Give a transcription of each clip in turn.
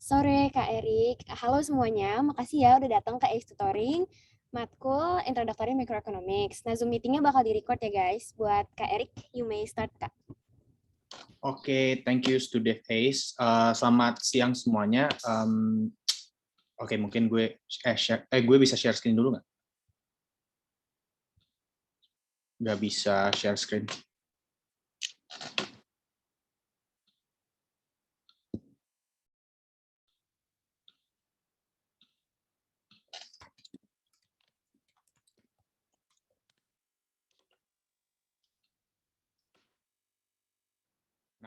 Sore Kak Eriq. Halo semuanya, makasih ya udah datang ke Tutoring matkul Introductory Microeconomics. Nah, Zoom meetingnya bakal di-record ya guys. Buat Kak Eriq, you may start Kak. Oke, thank you Student Ace. Selamat siang semuanya. Oke, mungkin gue bisa share screen dulu nggak? Nggak bisa share screen.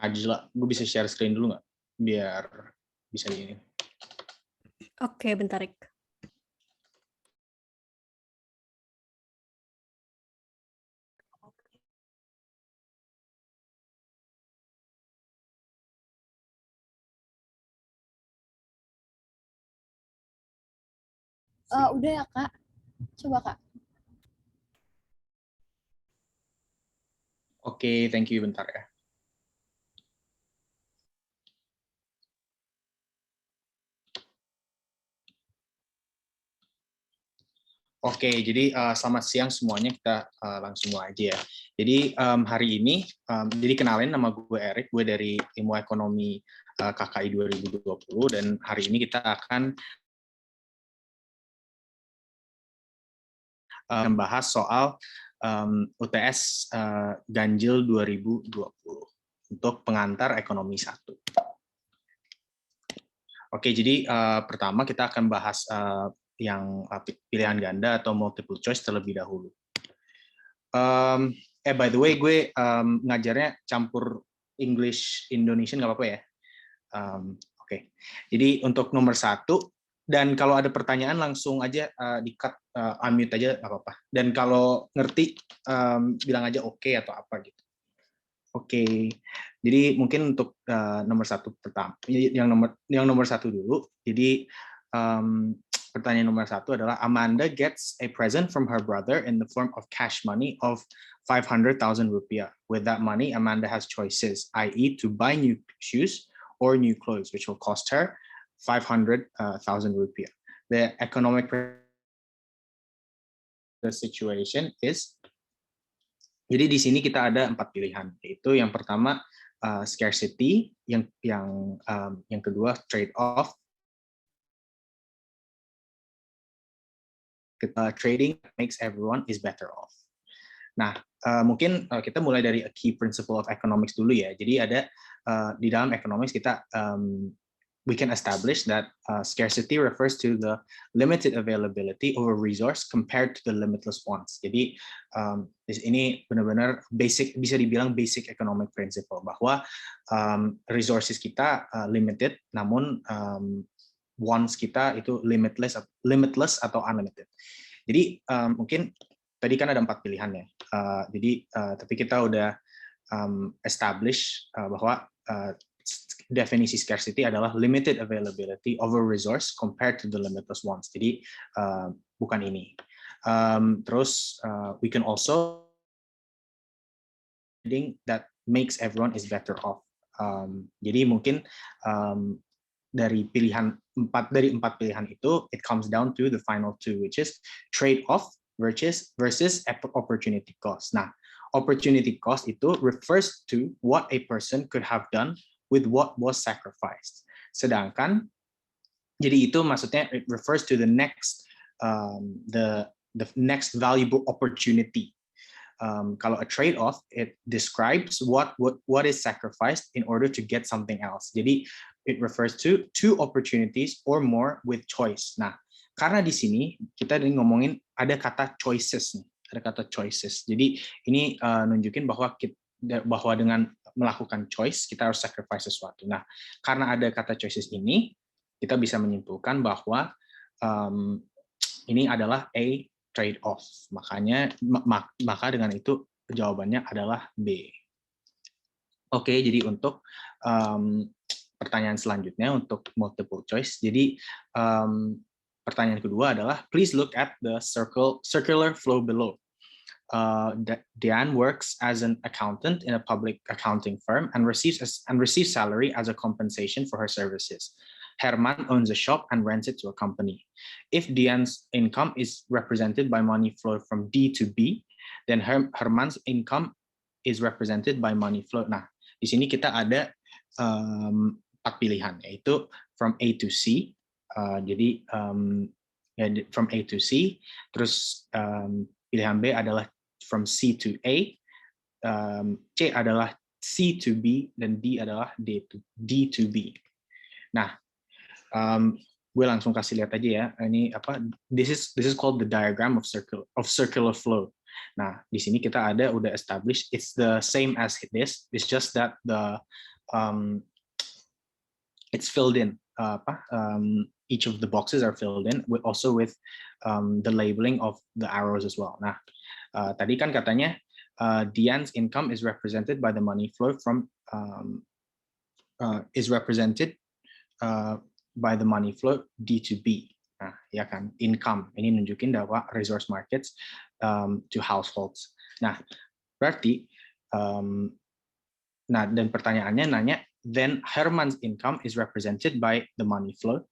Najla, gue bisa share screen dulu nggak? Biar bisa di ini. Oke, bentar, Rick. Udah ya Kak, coba Kak. Oke, thank you. Bentar ya. Oke, jadi selamat siang semuanya. Kita langsung mulai aja ya. Jadi hari ini, jadi kenalin nama gue Eriq, gue dari Ilmu Ekonomi KKI 2020, dan hari ini kita akan membahas soal UTS Ganjil 2020 untuk pengantar ekonomi 1. Oke, jadi pertama kita akan bahas yang pilihan ganda atau multiple choice terlebih dahulu. By the way, gue ngajarnya campur English Indonesian, nggak apa-apa ya? Oke. Jadi untuk nomor 1, dan kalau ada pertanyaan langsung aja di-cut, unmute aja nggak apa-apa. Dan kalau ngerti bilang aja oke atau apa gitu. Oke. Jadi mungkin untuk nomor 1 pertama, yang nomor 1 dulu. Jadi pertanyaan nomor 1 adalah Amanda gets a present from her brother in the form of cash money of 500,000 rupiah. With that money, Amanda has choices, i.e. to buy new shoes or new clothes, which will cost her 500,000 rupiah. The economic situation is, jadi di sini kita ada 4 pilihan, yaitu yang pertama scarcity, yang kedua trade-off, trading makes everyone is better off. Nah, mungkin kita mulai dari a key principle of economics dulu ya. Jadi ada di dalam economics kita we can establish that scarcity refers to the limited availability of a resource compared to the limitless wants. Jadi ini benar-benar basic, bisa dibilang basic economic principle, bahwa resources kita limited, namun wants kita itu limitless atau unlimited. Jadi mungkin tadi kan ada 4 pilihan ya. Tapi kita udah establish bahwa definisi scarcity adalah limited availability of a resource compared to the limitless wants. Jadi bukan ini. Terus we can also that makes everyone is better off. Jadi mungkin dari empat pilihan itu, it comes down to the final 2, which is trade-off versus opportunity cost. Nah, opportunity cost itu refers to what a person could have done with what was sacrificed. Sedangkan, jadi itu maksudnya it refers to the next next valuable opportunity. Kalau a trade-off, it describes what is sacrificed in order to get something else. Jadi it refers to 2 opportunities or more with choice. Nah, karena di sini kita ngomongin ada kata choices nih, ada kata choices. Jadi ini nunjukin bahwa dengan melakukan choice kita harus sacrifice sesuatu. Nah, karena ada kata choices ini, kita bisa menyimpulkan bahwa ini adalah a trade-off. Maka dengan itu jawabannya adalah B. Oke, jadi untuk pertanyaan selanjutnya untuk multiple choice. Jadi pertanyaan kedua adalah please look at the circular flow below. Diane works as an accountant in a public accounting firm and receives salary as a compensation for her services. Herman owns a shop and rents it to a company. If Dian's income is represented by money flow from D to B, then Herman's income is represented by money flow. Nah, di sini kita ada 4 pilihan, yaitu from A to C. Jadi from A to C, terus pilihan B adalah from C to A, C adalah C to B, dan D adalah D to B. Nah, gue langsung kasih lihat aja ya. Ini apa? This is called the diagram of circular flow. Nah, di sini kita ada udah established. It's the same as this. It's just that it's filled in. Each of the boxes are filled in, also with the labeling of the arrows as well. Nah, tadi kan katanya Dian's income is represented by the money flow from by the money flow D to B. Nah, ya kan, income ini nunjukin bahwa resource markets to households. Nah, berarti nah, dan pertanyaannya nanya, then Herman's income is represented by the money flow.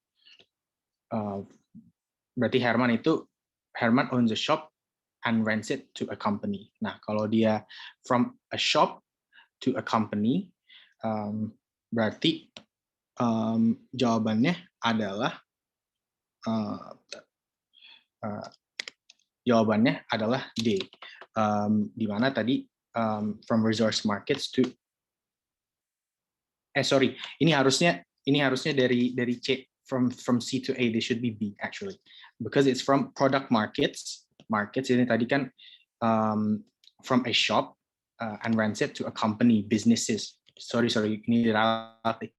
Berarti Herman owns a shop and rents it to a company. Nah, kalau dia from a shop to a company, berarti jawabannya adalah D. Di mana tadi from resource markets to ini harusnya dari C, from C to A. They should be B actually, because it's from product markets. Ini tadi kan from a shop and rents it to a company, businesses. Sorry, ini dari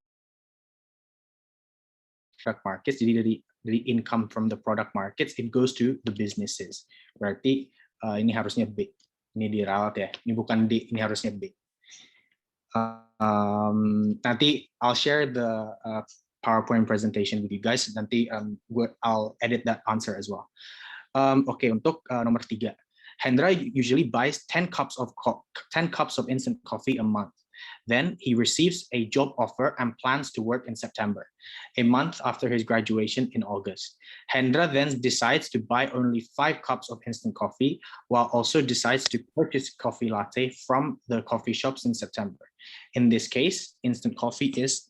product markets. Jadi dari income from the product markets, it goes to the businesses. Berarti ini harusnya B. Ini diralat ya. Ini bukan D. Ini harusnya B. Nanti I'll share the PowerPoint presentation with you guys. Nanti I'll edit that answer as well. Oke, untuk nomor 3. Hendra usually buys 10 cups of instant coffee a month. Then he receives a job offer and plans to work in September, a month after his graduation in August. Hendra then decides to buy only 5 cups of instant coffee, while also decides to purchase coffee latte from the coffee shops in September. In this case, instant coffee is,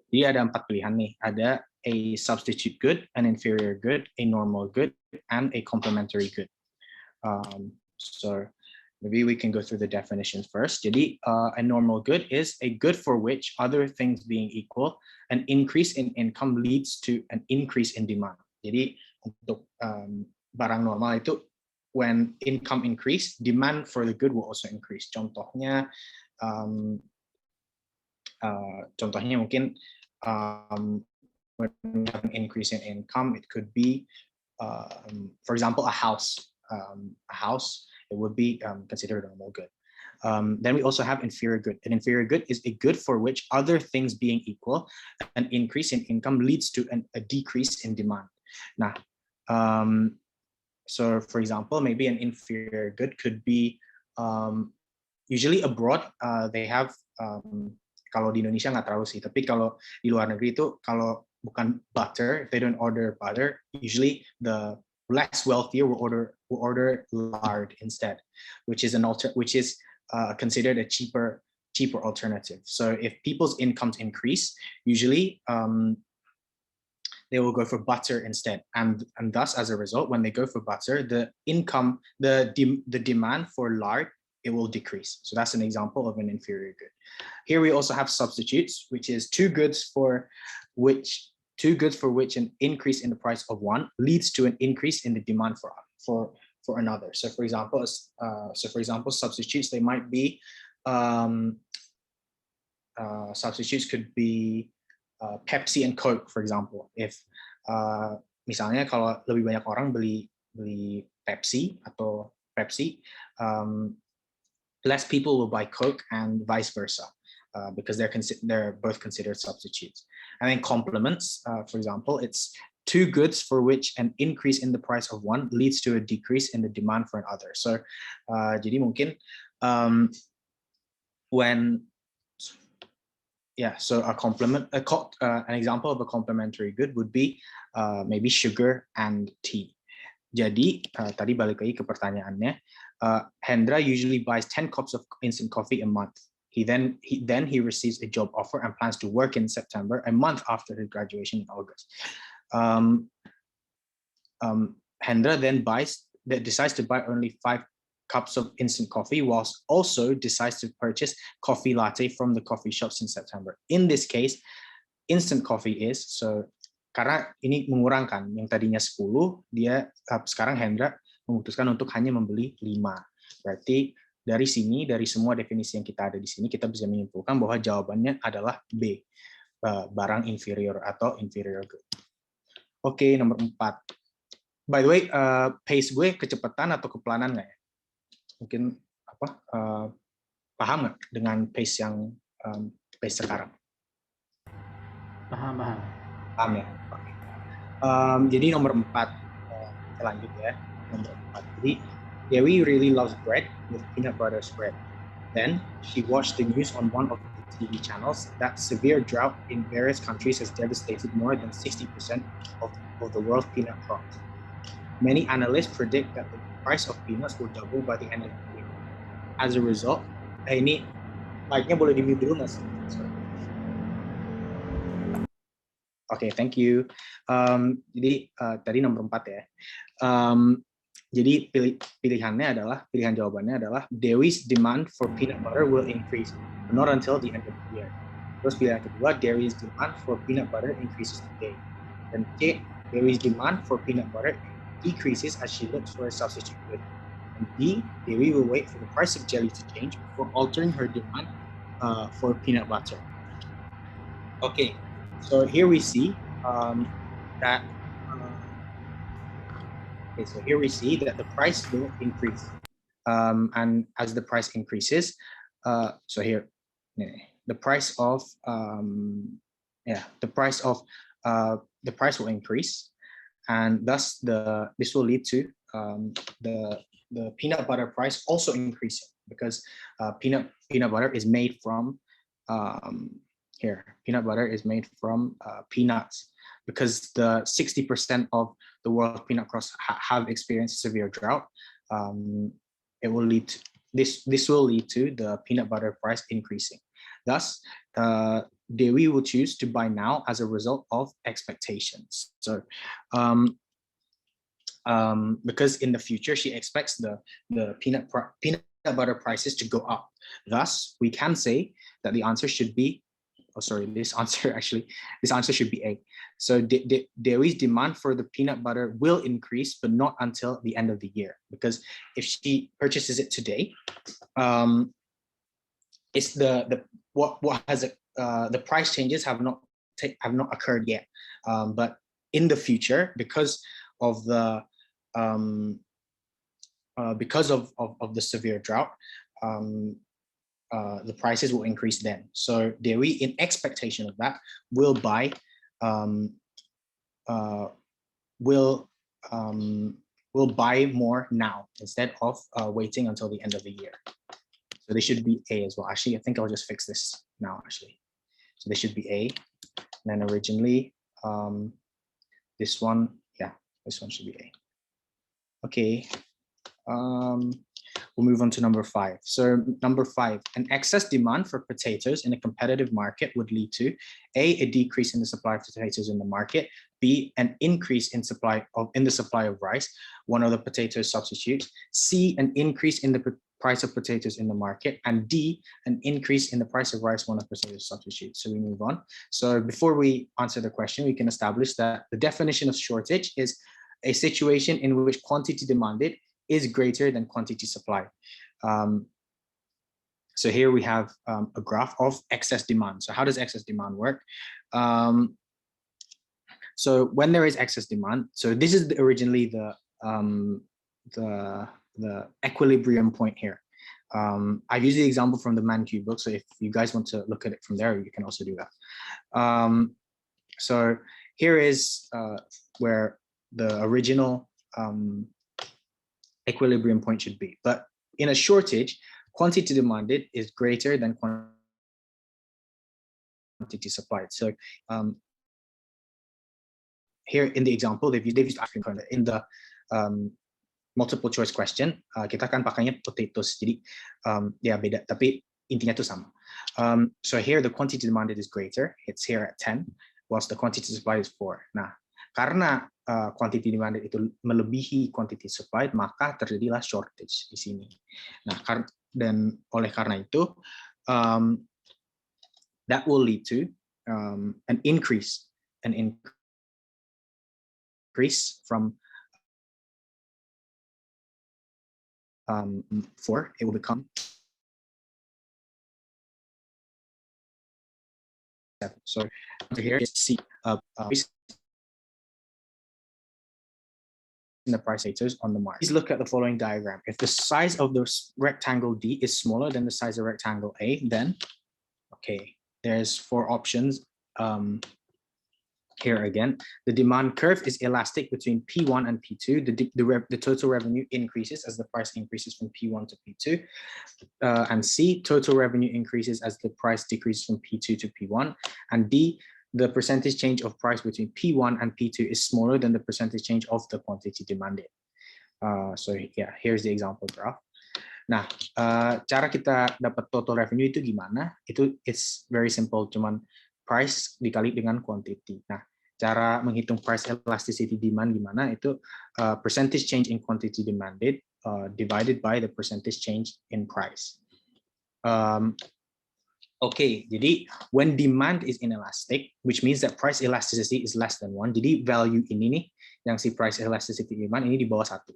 jadi ada 4 pilihan nih. Ada a substitute good, an inferior good, a normal good, and a complementary good. So maybe we can go through the definitions first. Jadi a normal good is a good for which, other things being equal, an increase in income leads to an increase in demand. Jadi untuk barang normal itu, when income increase, demand for the good will also increase. Contohnya mungkin when we have an increase in income, it could be, for example, a house. It would be considered a normal good. Then we also have inferior good. An inferior good is a good for which, other things being equal, an increase in income leads to a decrease in demand. Nah, so for example, maybe an inferior good could be, usually abroad, they have, kalau di Indonesia nggak terlalu sih, tapi kalau di luar negeri itu, kalau bukan butter, if they don't order butter, usually the less wealthier will order lard instead, which is considered a cheaper alternative. So if people's incomes increase, usually they will go for butter instead, and thus as a result, when they go for butter, the demand for lard, it will decrease. So that's an example of an inferior good. Here we also have substitutes, which is two goods for which an increase in the price of one leads to an increase in the demand for another. So for example, substitutes, they might be substitutes could be Pepsi and Coke, for example. If misalnya kalau lebih banyak orang beli Pepsi atau Pepsi, less people will buy Coke and vice versa, because they're both considered substitutes. And then complements, for example, it's two goods for which an increase in the price of one leads to a decrease in the demand for another. So, jadi mungkin when yeah, so an example of a complementary good would be maybe sugar and tea. Jadi tadi balik lagi ke pertanyaannya, Hendra usually buys 10 cups of instant coffee a month. He receives a job offer and plans to work in September, a month after his graduation in August. Hendra then decides to buy only 5 cups of instant coffee, whilst also decides to purchase coffee latte from the coffee shops in September. In this case, instant coffee is, karena ini mengurangkan yang tadinya 10, sekarang Hendra memutuskan untuk hanya membeli 5. Berarti dari semua definisi yang kita ada di sini, kita bisa menyimpulkan bahwa jawabannya adalah B, barang inferior atau inferior good. Oke, nomor 4. By the way, pace gue kecepatan atau kepelanan nggak ya? Mungkin paham nggak dengan pace yang pace sekarang? Paham ya. Jadi nomor 4 lanjut ya. Nomor 4. Jadi Dewi really loves bread with peanut butter spread. Then she watched the news on one of the TV channels that severe drought in various countries has devastated more than 60% of the world's peanut crops. Many analysts predict that the price of peanuts will double by the end of the year. As a result, ini mic-nya boleh di-mute dulu nggak sih? Oke, thank you. Jadi tadi nomor 4 ya. Jadi pilihan jawabannya adalah Dewi's demand for peanut butter will increase, but not until the end of the year. Terus pilihan kedua, Dewi's demand for peanut butter increases today. Dan C, Dewi's demand for peanut butter decreases as she looks for a substitute good. And D, Dewi will wait for the price of jelly to change before altering her demand for peanut butter. Okay, so here we see that the price will increase, and as the price increases, the price will increase, and thus this will lead to the peanut butter price also increasing, because peanut butter is made from peanuts, because the 60% of the world's peanut crops have experienced severe drought. This will lead to the peanut butter price increasing. Thus, Dewi will choose to buy now as a result of expectations. So, because in the future she expects the peanut butter prices to go up. Thus, we can say that the answer should be, this answer should be A. So Dewi's demand for the peanut butter will increase, but not until the end of the year, because if she purchases it today, it's the price changes have not occurred yet, but in the future, because of the severe drought, the prices will increase then. So Dewi, in expectation of that, will buy more now instead of waiting until the end of the year. So they should be A as well. Actually, I think I'll just fix this now. Actually, so they should be A. And then originally, this one should be A. Okay. We'll move on to number 5. So number 5, an excess demand for potatoes in a competitive market would lead to A, a decrease in the supply of potatoes in the market, B, an increase in the supply of rice, one of the potato substitutes, C, an increase in the price of potatoes in the market, and D, an increase in the price of rice, one of the potato substitutes. So we move on. So before we answer the question, we can establish that the definition of shortage is a situation in which quantity demanded is greater than quantity supplied. So here we have a graph of excess demand. So how does excess demand work? So when there is excess demand, so this is originally the equilibrium point here. I've used the example from the Man-Q book, so if you guys want to look at it from there, you can also do that. So here is where the original equilibrium point should be. But in a shortage, quantity demanded is greater than quantity quantity supplied. So here in the example, they've used ice cream cone. In the multiple choice question, kita kan pakainya potatoes, jadi ya beda, tapi intinya itu sama. So here the quantity demanded is greater, it's here at 10, whilst the quantity supplied is 4. Nah, karena quantity demanded itu melebihi quantity supplied, maka terjadilah shortage di sini. Nah, dan oleh karena itu, that will lead to an increase from 4, it will become 7. So here is C in the price status on the market. Please look at the following diagram. If the size of the rectangle D is smaller than the size of rectangle A, then okay, there's 4 options. Here again, the demand curve is elastic between P1 and P2. The total revenue increases as the price increases from P1 to P2. And C, total revenue increases as the price decreases from P2 to P1. And D, the percentage change of price between P1 and P2 is smaller than the percentage change of the quantity demanded. So yeah, here's the example graph. Nah, cara kita dapat total revenue itu gimana? It's very simple, cuman price dikali dengan quantity. Nah, cara menghitung price elasticity demand gimana? Itu percentage change in quantity demanded divided by the percentage change in price. Okay, jadi when demand is inelastic, which means that price elasticity is less than 1. Jadi value ini nih, yang si price elasticity demand ini di bawah 1.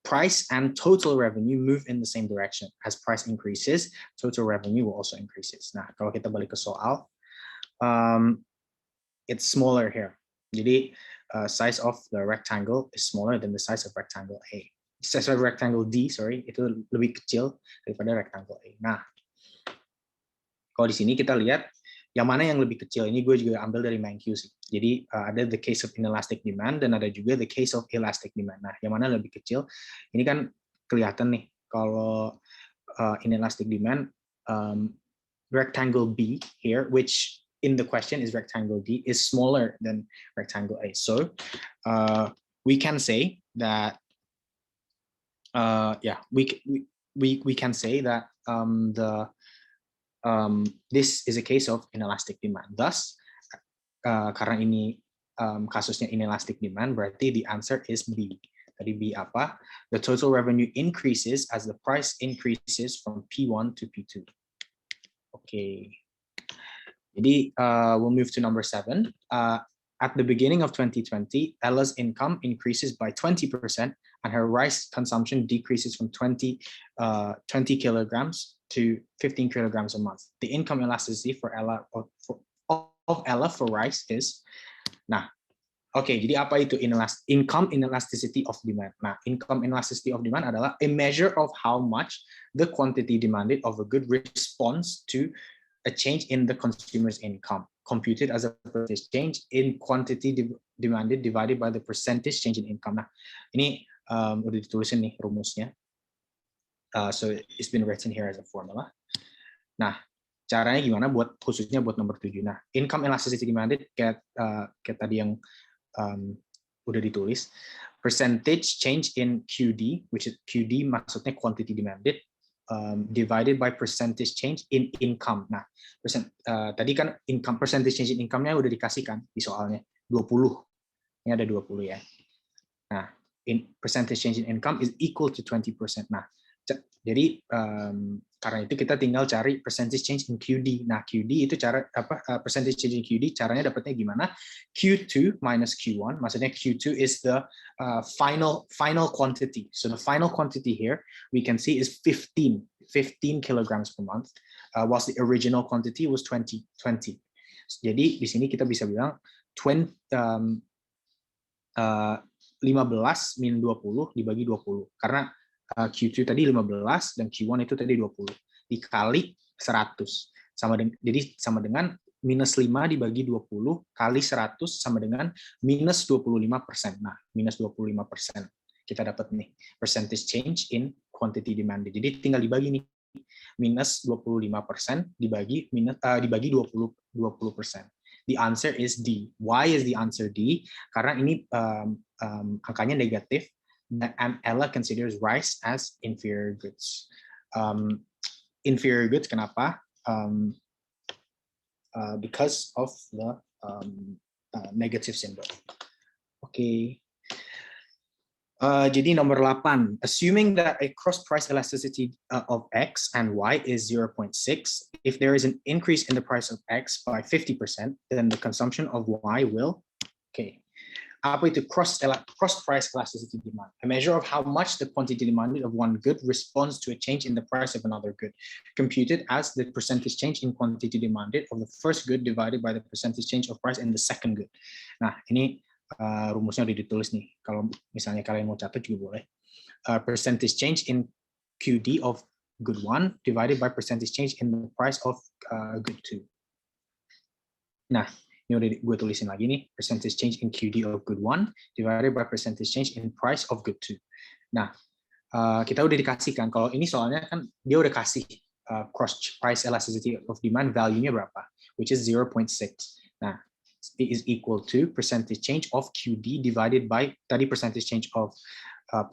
Price and total revenue move in the same direction. As price increases, total revenue will also increases. Nah, kalau kita balik ke soal, it's smaller here. Jadi size of the rectangle is smaller than the size of rectangle A. Size of rectangle D, sorry, itu lebih kecil daripada rectangle A. Nah, kalau di sini kita lihat yang mana yang lebih kecil. Ini gue juga ambil dari MainQ sih. Jadi ada the case of inelastic demand dan ada juga the case of elastic demand. Nah, yang mana lebih kecil? Ini kan kelihatan nih kalau inelastic demand, rectangle B here, which in the question is rectangle D, is smaller than rectangle A. So we can say that we can say that this is a case of inelastic demand. Thus, karena ini kasusnya inelastic demand, berarti the answer is B. Tadi B apa? The total revenue increases as the price increases from P1 to P2. Okay. Jadi we'll move to number 7. At the beginning of 2020, Ella's income increases by 20% and her rice consumption decreases from 20 kilograms to 15 kilograms a month. The income elasticity for Ella of Ella for rice is, nah, okay, jadi apa itu income inelasticity of demand? Nah, income inelasticity of demand adalah a measure of how much the quantity demanded of a good responds to a change in the consumer's income, computed as a percentage change in quantity demanded divided by the percentage change in income. Nah, ini udah ditulisin nih rumusnya. So it's been written here as a formula. Nah, caranya gimana khususnya buat nomor 7. Nah, income elasticity demanded kayak tadi yang udah ditulis, percentage change in QD, which is QD maksudnya quantity demanded, divided by percentage change in income. Nah, tadi kan income percentage change in income-nya udah dikasihkan di soalnya 20. Ini ada 20 ya. Nah, percentage change in income is equal to 20%. Nah, jadi karena itu kita tinggal cari percentage change in QD. Nah, QD itu cara apa? Percentage change in QD caranya dapatnya gimana? Q2 minus Q1. Maksudnya Q2 is the final quantity. So the final quantity here we can see is 15 kilograms per month, whilst the original quantity was 20. Jadi di sini kita bisa bilang 15 min 20 dibagi 20 karena Q2 tadi 15 dan Q1 itu tadi 20 dikali 100 jadi sama dengan minus 5 dibagi 20 kali 100 sama dengan minus 25%. Nah, minus 25% kita dapat nih percentage change in quantity demanded. Jadi tinggal dibagi nih minus 25% dibagi 20%. The answer is D. Why is the answer D? Karena ini angkanya negatif, and Ella considers rice as inferior goods. Inferior goods, kenapa? Because of the negative symbol. Okay. Jadi nomor 8, assuming that a cross price elasticity of X and Y is 0.6, if there is an increase in the price of X by 50%, then the consumption of Y will, okay. Apa itu cross price elasticity demand? A measure of how much the quantity demanded of one good responds to a change in the price of another good, computed as the percentage change in quantity demanded of the first good divided by the percentage change of price in the second good. Nah, ini rumusnya udah ditulis nih. Kalau misalnya kalian mau catat juga boleh. Percentage change in QD of good 1 divided by percentage change in the price of good 2. Nah, ini udah gue tulisin lagi nih. Percentage change in QD of good 1 divided by percentage change in price of good 2. Nah, kita udah dikasihkan. Kalau ini soalnya kan dia udah kasih cross price elasticity of demand value-nya berapa, which is 0.6. Nah, is equal to percentage change of QD divided by tadi percentage change of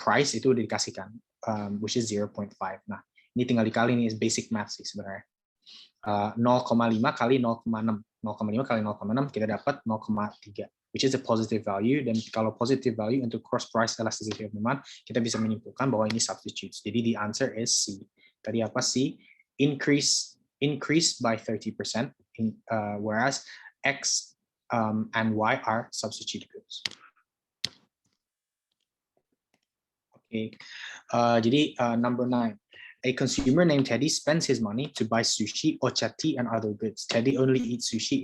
price itu udah dikasihkan, which is 0.5. Nah, ini tinggal dikali, ini is basic math sih sebenarnya. 0,5 kali 0,6. 0,5 kali 0,6 kita dapat 0,3, which is a positive value, dan kalau positive value untuk cross price elasticity of demand, kita bisa menyimpulkan bahwa ini substitutes. Jadi the answer is C. Tadi apa C? Increase by 30%, whereas X and Y are substitute goods. Okay, jadi number 9. A consumer named Teddy spends his money to buy sushi, ochati, and other goods. Teddy only eats sushi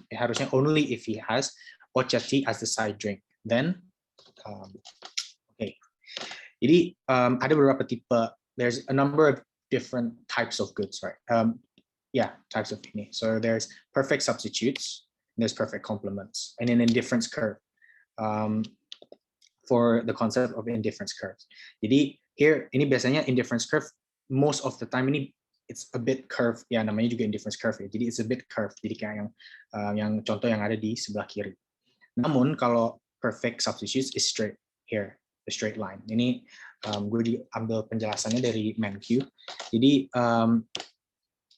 harusnya only if he has ochati as the side drink. Then, okay. Jadi ada beberapa tipe. There's a number of different types of goods, right? Types of ini. So there's perfect substitutes, and there's perfect complements, and an indifference curve. For the concept of indifference curves. Jadi here ini biasanya indifference curve most of the time ini it's a bit curved, ya namanya juga indifference curve ya. Jadi it's a bit curved. Jadi kayak yang contoh yang ada di sebelah kiri. Namun kalau perfect substitutes is straight here, the straight line. Ini gue ambil penjelasannya dari MenQ. Jadi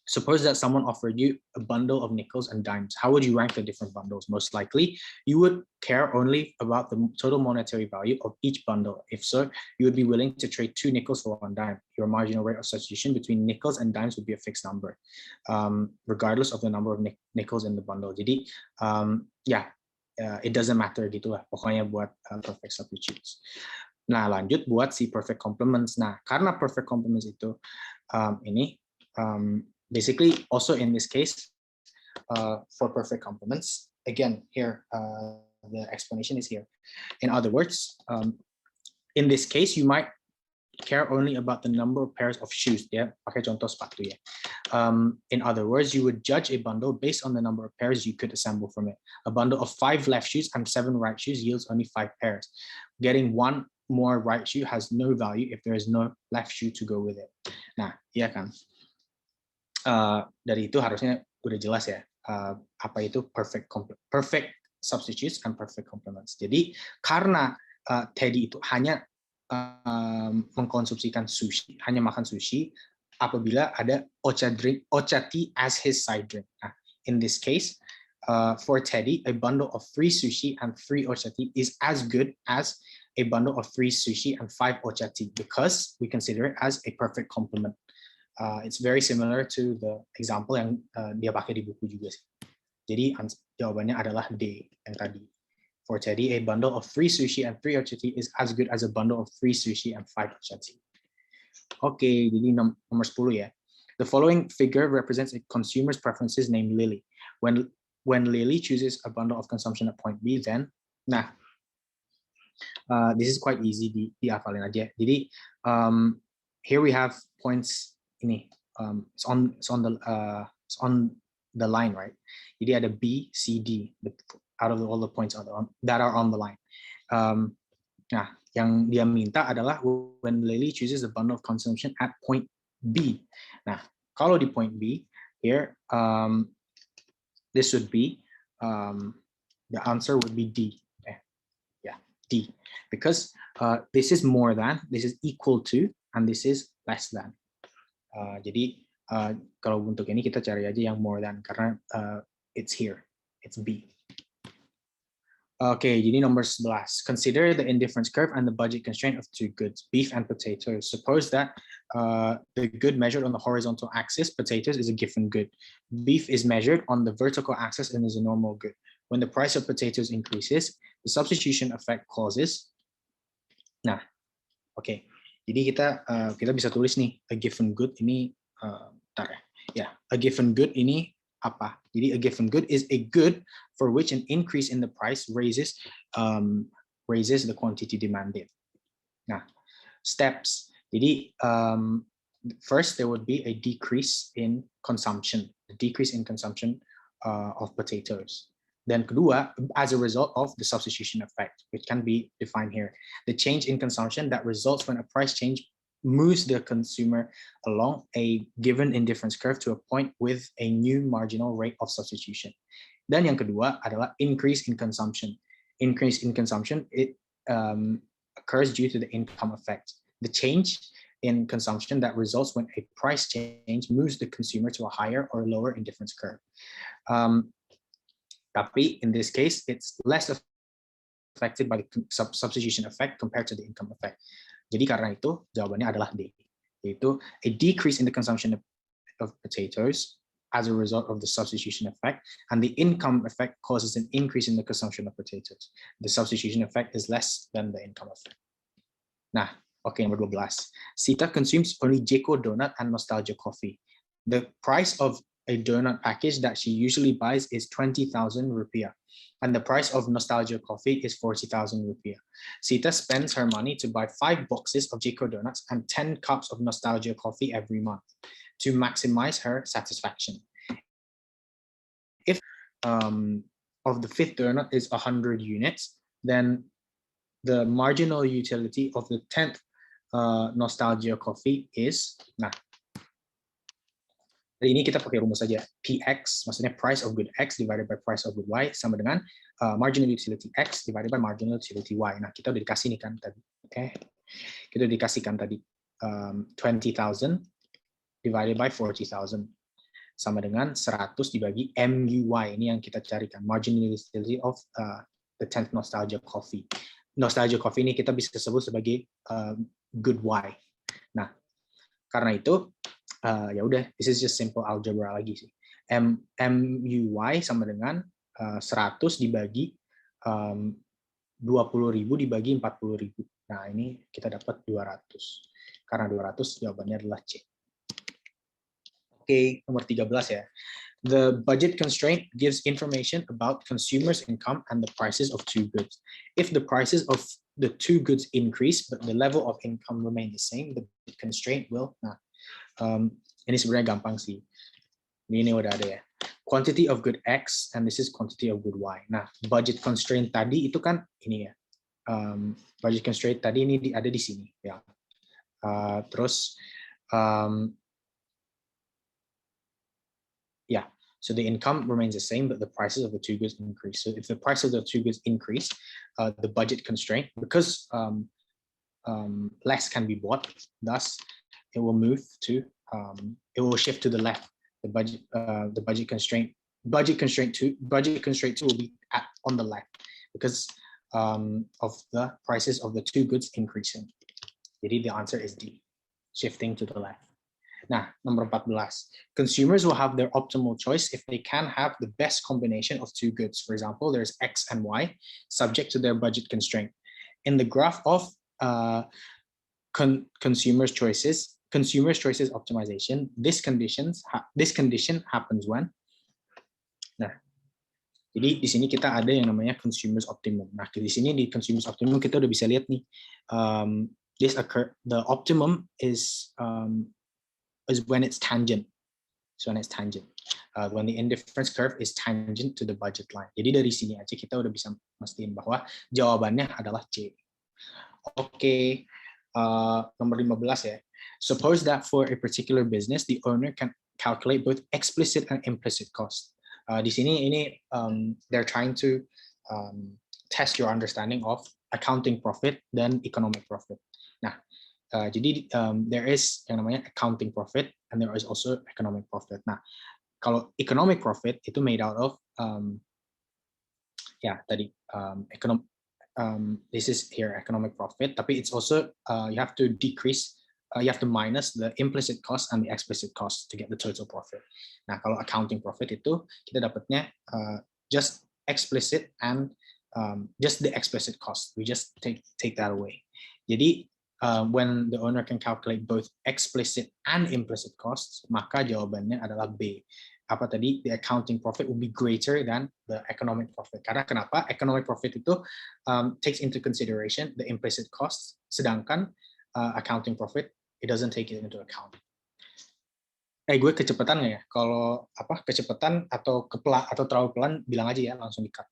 suppose that someone offered you a bundle of nickels and dimes. How would you rank the different bundles? Most likely, you would care only about the total monetary value of each bundle. If so, you would be willing to trade 2 nickels for 1 dime. Your marginal rate of substitution between nickels and dimes would be a fixed number, regardless of the number of nickels in the bundle. Jadi, it doesn't matter gitulah. Pokoknya buat perfect substitutes. Nah, lanjut buat si perfect complements. Nah, karena perfect complements itu basically, also in this case, for perfect complements, again, here, the explanation is here. In other words, in this case, you might care only about the number of pairs of shoes. Ya, pakai contoh sepatu ya. In other words, you would judge a bundle based on the number of pairs you could assemble from it. A bundle of 5 left shoes and 7 right shoes yields only 5 pairs. Getting 1 more right shoe has no value if there is no left shoe to go with it. Nah, iya kan? Dari itu harusnya udah jelas ya apa itu perfect substitutes and perfect complements. Jadi karena Teddy itu hanya mengkonsumsikan sushi, hanya makan sushi apabila ada ochati as his side drink. Nah, in this case, for Teddy, a bundle of 3 sushi and 3 ochati is as good as a bundle of 3 sushi and 5 ochati because we consider it as a perfect complement. It's very similar to the example yang dia pakai di buku juga sih. Jadi jawabannya adalah D yang tadi. For Teddy, a bundle of 3 sushi and 3 ochati is as good as a bundle of 3 sushi and 5 ochati. Oke, jadi nomor 10 ya. The following figure represents a consumer's preferences named Lily. When Lily chooses a bundle of consumption at point B, then, this is quite easy dihafalin aja. Jadi here we have points. Ini it's on the line, right? Jadi ada B, C, D out of all the points that are on the line. Nah, yang dia minta adalah when Lily chooses a bundle of consumption at point B. Nah, kalau di point B, here, this would be, the answer would be D. Yeah, D. Because this is more than, this is equal to, and this is less than. Jadi, kalau untuk ini kita cari aja yang more than, karena it's here, it's B. Okay, jadi nomor 11. Consider the indifference curve and the budget constraint of two goods, beef and potatoes. Suppose that the good measured on the horizontal axis, potatoes, is a given good. Beef is measured on the vertical axis and is a normal good. When the price of potatoes increases, the substitution effect causes. Nah, okay. Jadi kita bisa tulis nih, a given good ini, a given good ini apa? Jadi a given good is a good for which an increase in the price raises the quantity demanded. Nah, steps. Jadi first there would be a decrease in consumption, of potatoes. Then kedua, as a result of the substitution effect, which can be defined here, the change in consumption that results when a price change moves the consumer along a given indifference curve to a point with a new marginal rate of substitution. Dan yang kedua adalah increase in consumption. Increase in consumption, it occurs due to the income effect. The change in consumption that results when a price change moves the consumer to a higher or lower indifference curve. Tapi in this case, it's less affected by the substitution effect compared to the income effect. Jadi karena itu jawabannya adalah D, yaitu a decrease in the consumption of potatoes as a result of the substitution effect, and the income effect causes an increase in the consumption of potatoes. The substitution effect is less than the income effect. Nah, okay, nomor 12. Sita consumes only Jeko donut and Nostalgia coffee. The price of a donut package that she usually buys is 20,000 rupiah, and the price of Nostalgia coffee is 40,000 rupiah. Sita spends her money to buy 5 boxes of Jeko donuts and 10 cups of Nostalgia coffee every month to maximize her satisfaction. If of the 5th donut is 100 units, then the marginal utility of the 10th Nostalgia coffee is, nah, hari ini kita pakai rumus saja, PX, maksudnya price of good X divided by price of good Y, sama dengan marginal utility X divided by marginal utility Y. Nah, kita udah dikasih nih kan tadi, oke? Kita udah dikasihkan tadi 20,000 divided by 40,000, sama dengan 100 dibagi MUY, ini yang kita carikan, marginal utility of the 10th Nostalgia coffee. Nostalgia coffee ini kita bisa sebut sebagai good Y. Nah, karena itu, ya udah, this is just simple algebra lagi sih. MUY sama dengan 100 dibagi 20.000 dibagi 40.000. Nah, ini kita dapat 200. Karena 200 jawabannya adalah C. Oke, nomor 13 ya. The budget constraint gives information about consumers' income and the prices of two goods. If the prices of the two goods increase, but the level of income remain the same, the constraint will, ini sebenarnya gampang sih. Ini udah ada ya. Quantity of good X, and this is quantity of good Y. Nah, budget constraint tadi itu kan ini ya. Budget constraint tadi ini ada di sini ya. Terus, yeah, so the income remains the same, but the prices of the two goods increase. So if the price of the two goods increase, the budget constraint, because less can be bought, thus it will move to, it will shift to the left. The budget constraint two will be on the left because of the prices of the two goods increasing. Jadi the answer is D, shifting to the left. Nah, nomor 14. Consumers will have their optimal choice if they can have the best combination of two goods. For example, there's X and Y, subject to their budget constraint. In the graph of consumers' choices optimization, this condition happens when. Nah, jadi di sini kita ada yang namanya consumers optimum. Nah, di sini di consumers optimum kita udah bisa lihat nih, the optimum is when it's tangent. So when it's tangent, when the indifference curve is tangent to the budget line. Jadi dari sini aja kita udah bisa mastiin bahwa jawabannya adalah C. Oke, nomor 15 ya. Suppose that for a particular business, the owner can calculate both explicit and implicit cost. Di sini ini they're trying to test your understanding of accounting profit dan economic profit. Nah, jadi there is yang namanya accounting profit and there is also economic profit. Nah, kalau economic profit itu made out of this is here economic profit, tapi it's also you have to decrease, you have to minus the implicit cost and the explicit cost to get the total profit. Nah, kalau accounting profit itu kita dapatnya just explicit and just the explicit cost. We just take that away. Jadi when the owner can calculate both explicit and implicit costs, maka jawabannya adalah B. Apa tadi, the accounting profit will be greater than the economic profit. Karena kenapa? Economic profit itu takes into consideration the implicit costs, sedangkan accounting profit it doesn't take it into account. Gue kecepatan nggak ya? Kalau kecepatan atau terlalu pelan bilang aja ya, langsung di-cut.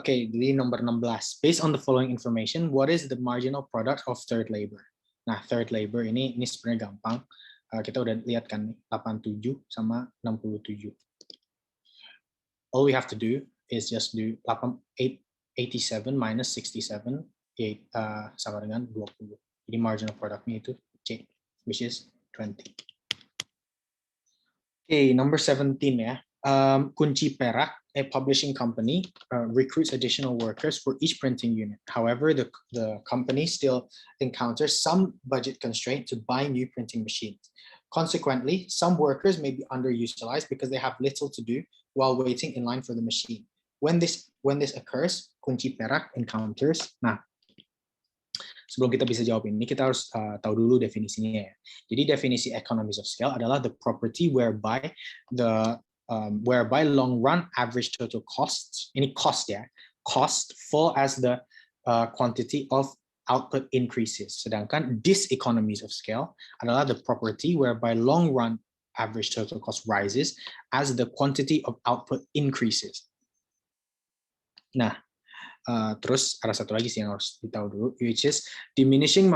Okay, jadi nomor 16. Based on the following information, what is the marginal product of third labor? Nah, third labor ini sebenarnya gampang. Kita udah lihat kan 87 sama 67. All we have to do is just do 87 minus 67 sama dengan 20. Jadi marginal productnya itu C, which is 20. Okay, number 17 ya. Kunci Perak, a publishing company, recruits additional workers for each printing unit. However, the company still encounters some budget constraint to buy new printing machines. Consequently, some workers may be underutilized because they have little to do while waiting in line for the machine. When this occurs, Kunci Perak encounters. Nah, sebelum kita bisa jawab ini, kita harus tahu dulu definisinya ya. Jadi definisi Economies of Scale adalah the property whereby whereby long run average total costs, ini cost ya, cost fall as the quantity of output increases. Sedangkan diseconomies of scale adalah the property whereby long run average total cost rises as the quantity of output increases. Nah, terus ada satu lagi sih yang harus ditahu dulu, which is diminishing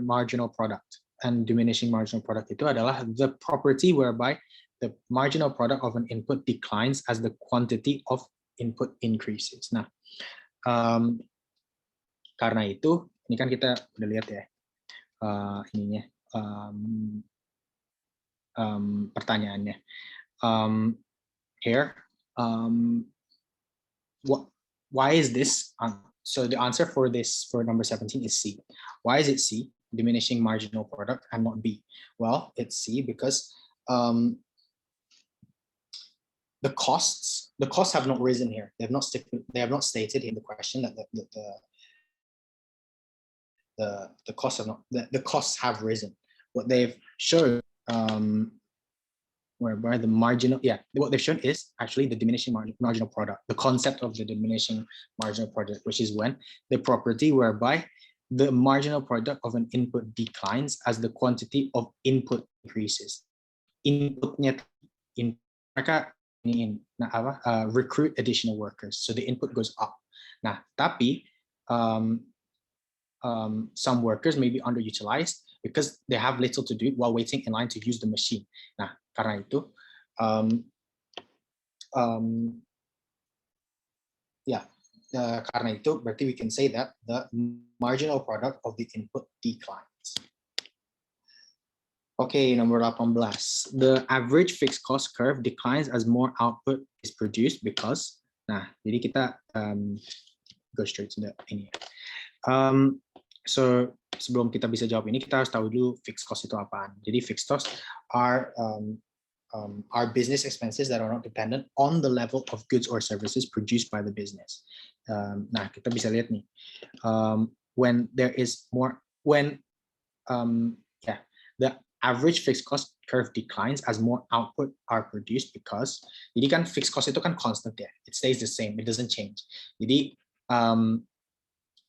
marginal product. And diminishing marginal product itu adalah the property whereby the marginal product of an input declines as the quantity of input increases. Nah, karena itu, ini kan kita udah lihat ya, ininya, pertanyaannya. Here, why is this? So the answer for number 17 is C. Why is it C, diminishing marginal product, and not B? Well, it's C because the costs have not risen here. They have not stated in the question that the costs have risen. What they've shown, whereby the marginal, what they've shown is actually the diminishing marginal product, the concept of the diminishing marginal product, which is when the property whereby the marginal product of an input declines as the quantity of input increases. Inputnya mereka recruit additional workers, so the input goes up. Nah, tapi some workers may be underutilized because they have little to do while waiting in line to use the machine. Nah, karena itu, karena itu berarti we can say that the marginal product of the input declines. Okay, number 18. The average fixed cost curve declines as more output is produced because. Nah, jadi kita go straight to the ini. So sebelum kita bisa jawab ini, kita harus tahu dulu fixed cost itu apaan. Jadi fixed cost are business expenses that are not dependent on the level of goods or services produced by the business. Nah, kita bisa lihat nih, when there is more, the average fixed cost curve declines as more output are produced because, jadi kan fixed cost itu kan constant ya, it stays the same, it doesn't change. Jadi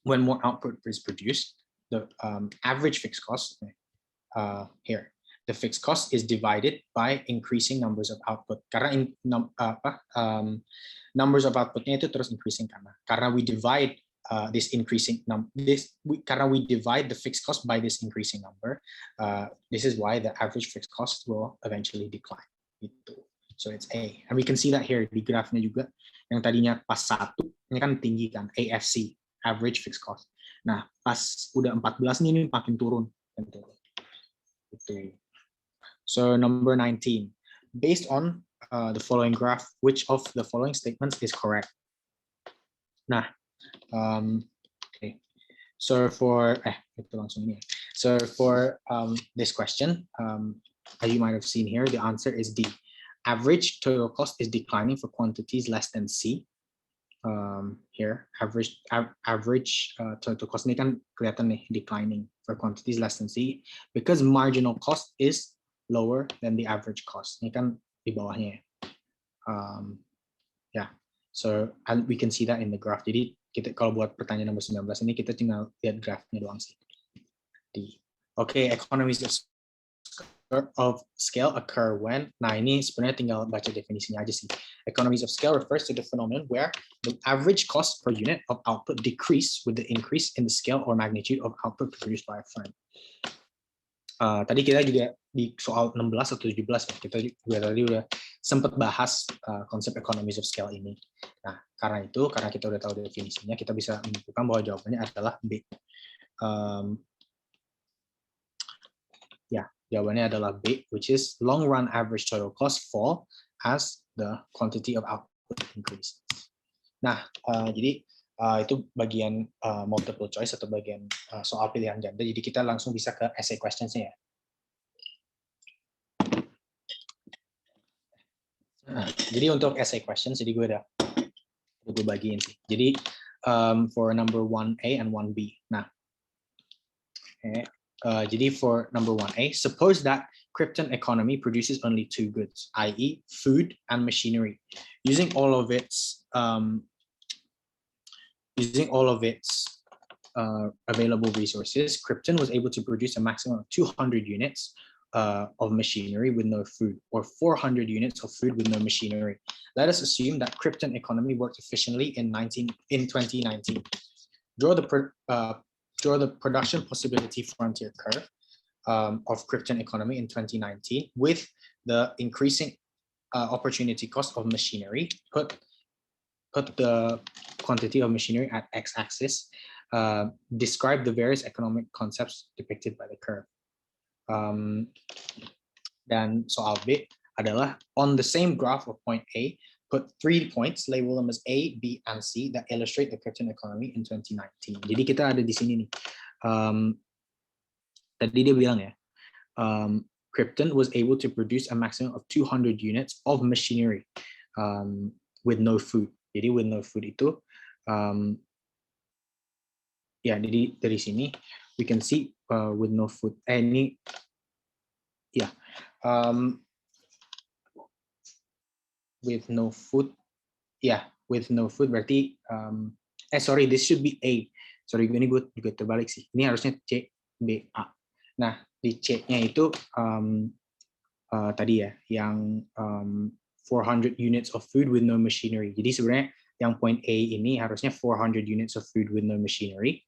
when more output is produced, the average fixed cost here, the fixed cost is divided by increasing numbers of output. Karena numbers of outputnya itu terus increasing karena we divide this increasing number. Karena we divide the fixed cost by this increasing number, this is why the average fixed cost will eventually decline. Gitu. So it's A, and we can see that here di grafnya juga, yang tadinya pas 1, ini kan tinggi kan, AFC, average fixed cost. Nah, pas udah 14 ini makin turun. Gitu. So number 19, based on the following graph, which of the following statements is correct? Nah, okay. So for this question, as you might have seen here, the answer is D. Average total cost is declining for quantities less than C. Here, average total cost ini kan kelihatan nih declining for quantities less than C because marginal cost is lower than the average cost. Ini kan di bawahnya. Yeah, so and we can see that in the graph. Jadi kita kalau buat pertanyaan nomor 19 ini kita tinggal lihat grafnya doang sih. Okay, economies of scale occur when. Nah, ini sebenarnya tinggal baca definisinya aja sih. Economies of scale refers to the phenomenon where the average cost per unit of output decrease with the increase in the scale or magnitude of output produced by a firm. Tadi kita juga di soal 16 atau 17 kita juga tadi udah sempat bahas konsep economies of scale ini. Nah, karena kita udah tahu definisinya, kita bisa menentukan bahwa jawabannya adalah B. Jawabannya adalah B, which is long run average total cost fall as the quantity of output increases. Nah, jadi itu bagian multiple choice atau bagian soal pilihan ganda. Jadi kita langsung bisa ke essay questions-nya ya. Jadi untuk essay questions, jadi gue udah bagiin sih. Jadi for number 1A and 1B. Nah, jadi for number 1A, suppose that Krypton economy produces only 2 goods, i.e. food and machinery. Using all of its available resources, Krypton was able to produce a maximum of 200 units of machinery with no food, or 400 units of food with no machinery. Let us assume that Krypton economy worked efficiently in 2019. Draw the production possibility frontier curve of Krypton economy in 2019 with the increasing opportunity cost of machinery. Put the quantity of machinery at x-axis. Describe the various economic concepts depicted by the curve. Dan soal B adalah on the same graph of point A, put 3 points, label them as A, B, and C that illustrate the Krypton economy in 2019. Jadi kita ada di sini nih. Tadi dia bilang ya, Krypton was able to produce a maximum of 200 units of machinery with no food. Jadi with no food itu, ya jadi dari sini we can see with no food. Ini, ya. With no food, with no food berarti sorry, this should be A. Sorry, ini gue juga terbalik sih. Ini harusnya C, B, A. Nah, di C-nya itu tadi ya, yang 400 units of food with no machinery. Jadi sebenarnya yang point A ini harusnya 400 units of food with no machinery.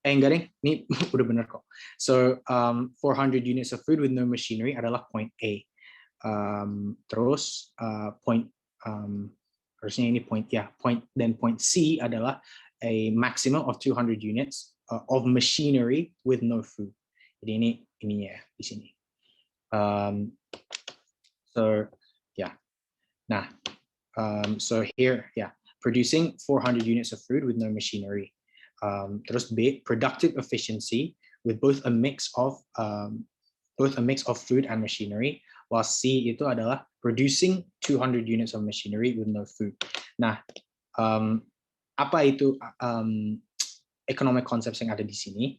Enggak deh, ini udah benar kok. So 400 units of food with no machinery adalah point A. Terus point harusnya ini point C adalah a maximum of 200 units of machinery with no food. Jadi ininya di sini. So nah, so here producing 400 units of food with no machinery. Terus B, productive efficiency with both a mix of food and machinery, while C itu adalah producing 200 units of machinery with no food. Nah, apa itu economic concepts yang ada di sini?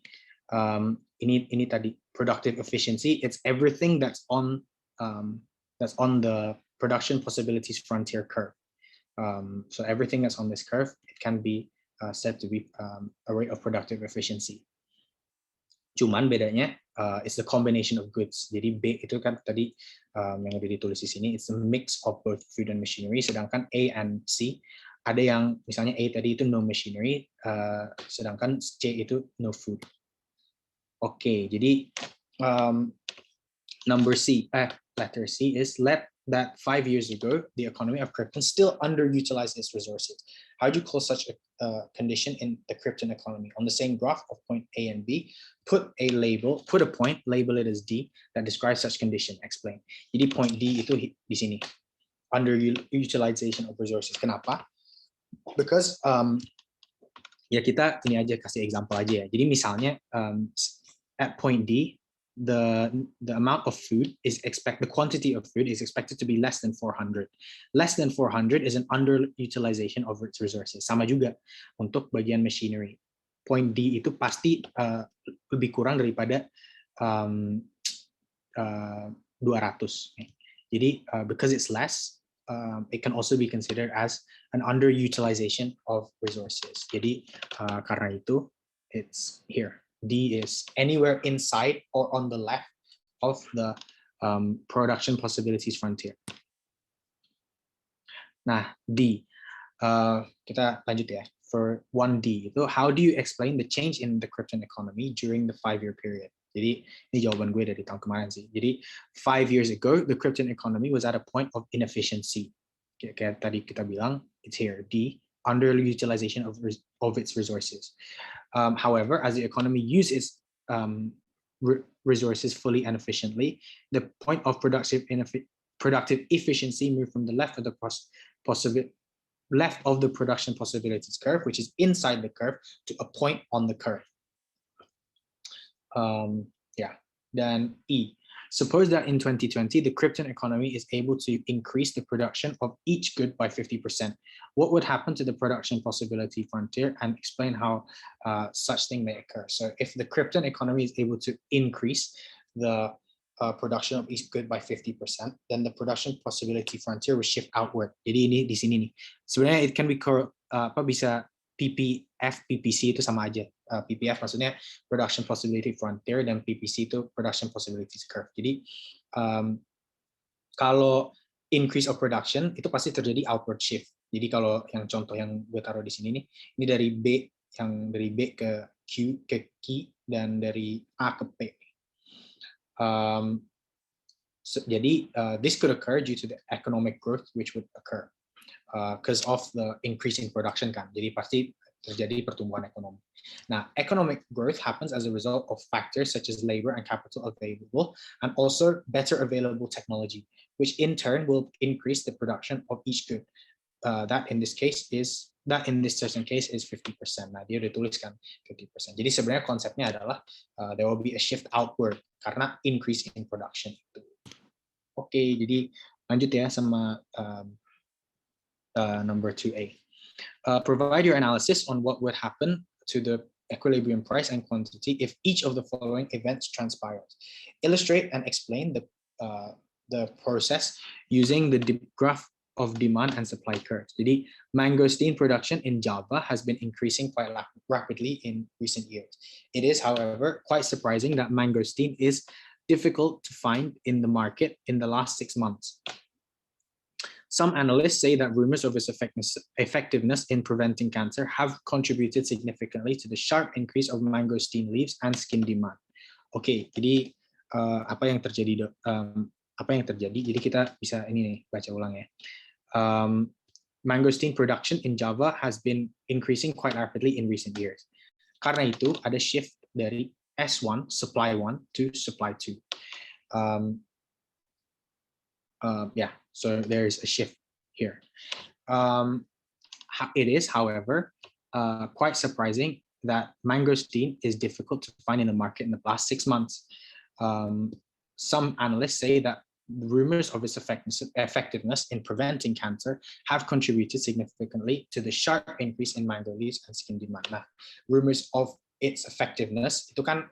Ini tadi productive efficiency. It's everything that's on the production possibilities frontier curve. So everything that's on this curve, it can be said to be a rate of productive efficiency. Cuman bedanya it's the combination of goods. Jadi B itu kan tadi yang udah ditulis di sini, it's a mix of both food and machinery. Sedangkan A and C Ada yang misalnya A tadi itu no machinery, sedangkan C itu no food. Oke, jadi letter C is let that 5 years ago, the economy of Krypton still underutilized its resources. How do you call such a condition in the Krypton economy? On the same graph of point A and B, put a point, label it as D, that describes such condition. Explain. Jadi point D itu di sini, underutilization of resources. Kenapa? Because ya kita ini aja kasih example aja ya. Jadi misalnya at point D, the amount of food the quantity of food is expected to be less than 400. Less than 400 is an underutilization of its resources. Sama juga untuk bagian machinery. Point D itu pasti lebih kurang daripada 200. Jadi because it's less, it can also be considered as an underutilization of resources. Jadi karena itu it's here. D is anywhere inside or on the left of the production possibilities frontier. Nah, D. Kita lanjut ya. For 1D itu, how do you explain the change in the Krypton economy during the 5-year period? Jadi ini jawaban gue dari tahun kemarin sih. Jadi 5 years ago, the Krypton economy was at a point of inefficiency. Kayak tadi kita bilang, it's here. D, underutilization of its resources. However, as the economy uses resources fully and efficiently, the point of productive efficiency moved from the left of the production possibilities curve, which is inside the curve, to a point on the curve. Then E. Suppose that in 2020, the Krypton economy is able to increase the production of each good by 50%. What would happen to the production possibility frontier, and explain how such thing may occur? So if the Krypton economy is able to increase the production of each good by 50%, then the production possibility frontier will shift outward. Jadi ini di sini nih. Sebenarnya it can be bisa PPF, PPC itu sama aja. PPF maksudnya production possibility frontier, dan PPC itu production possibilities curve. Jadi kalau increase of production itu pasti terjadi outward shift. Jadi kalau yang contoh yang gue taruh di sini nih, ini dari B ke Q ke Q, dan dari A ke P. Jadi this could occur due to the economic growth which would occur because of the increasing production kan. Jadi pasti terjadi pertumbuhan ekonomi. Now, economic growth happens as a result of factors such as labor and capital available, and also better available technology, which in turn will increase the production of each good. That in this certain case is 50%. Nah, dia udah tuliskan 50%. Jadi sebenarnya konsepnya adalah there will be a shift outward karena increase in production itu. Oke, jadi lanjut ya sama number 2A. Provide your analysis on what would happen to the equilibrium price and quantity if each of the following events transpires. Illustrate and explain the process using the graph of demand and supply curves. Jadi mangosteen production in Java has been increasing quite rapidly in recent years. It is, however, quite surprising that mangosteen is difficult to find in the market in the last 6 months. Some analysts say that rumors of its effectiveness in preventing cancer have contributed significantly to the sharp increase of mangosteen leaves and skin demand. Oke, jadi apa yang terjadi? Jadi kita bisa ini nih baca ulang ya. Mangosteen production in Java has been increasing quite rapidly in recent years. Karena itu ada shift dari S1, supply 1 to supply 2. So there is a shift here. It is, however, quite surprising that mangosteen is difficult to find in the market in the last 6 months. Some analysts say that rumors of its effectiveness in preventing cancer have contributed significantly to the sharp increase in mango leaves and skin demand. Nah, rumors of its effectiveness itu kan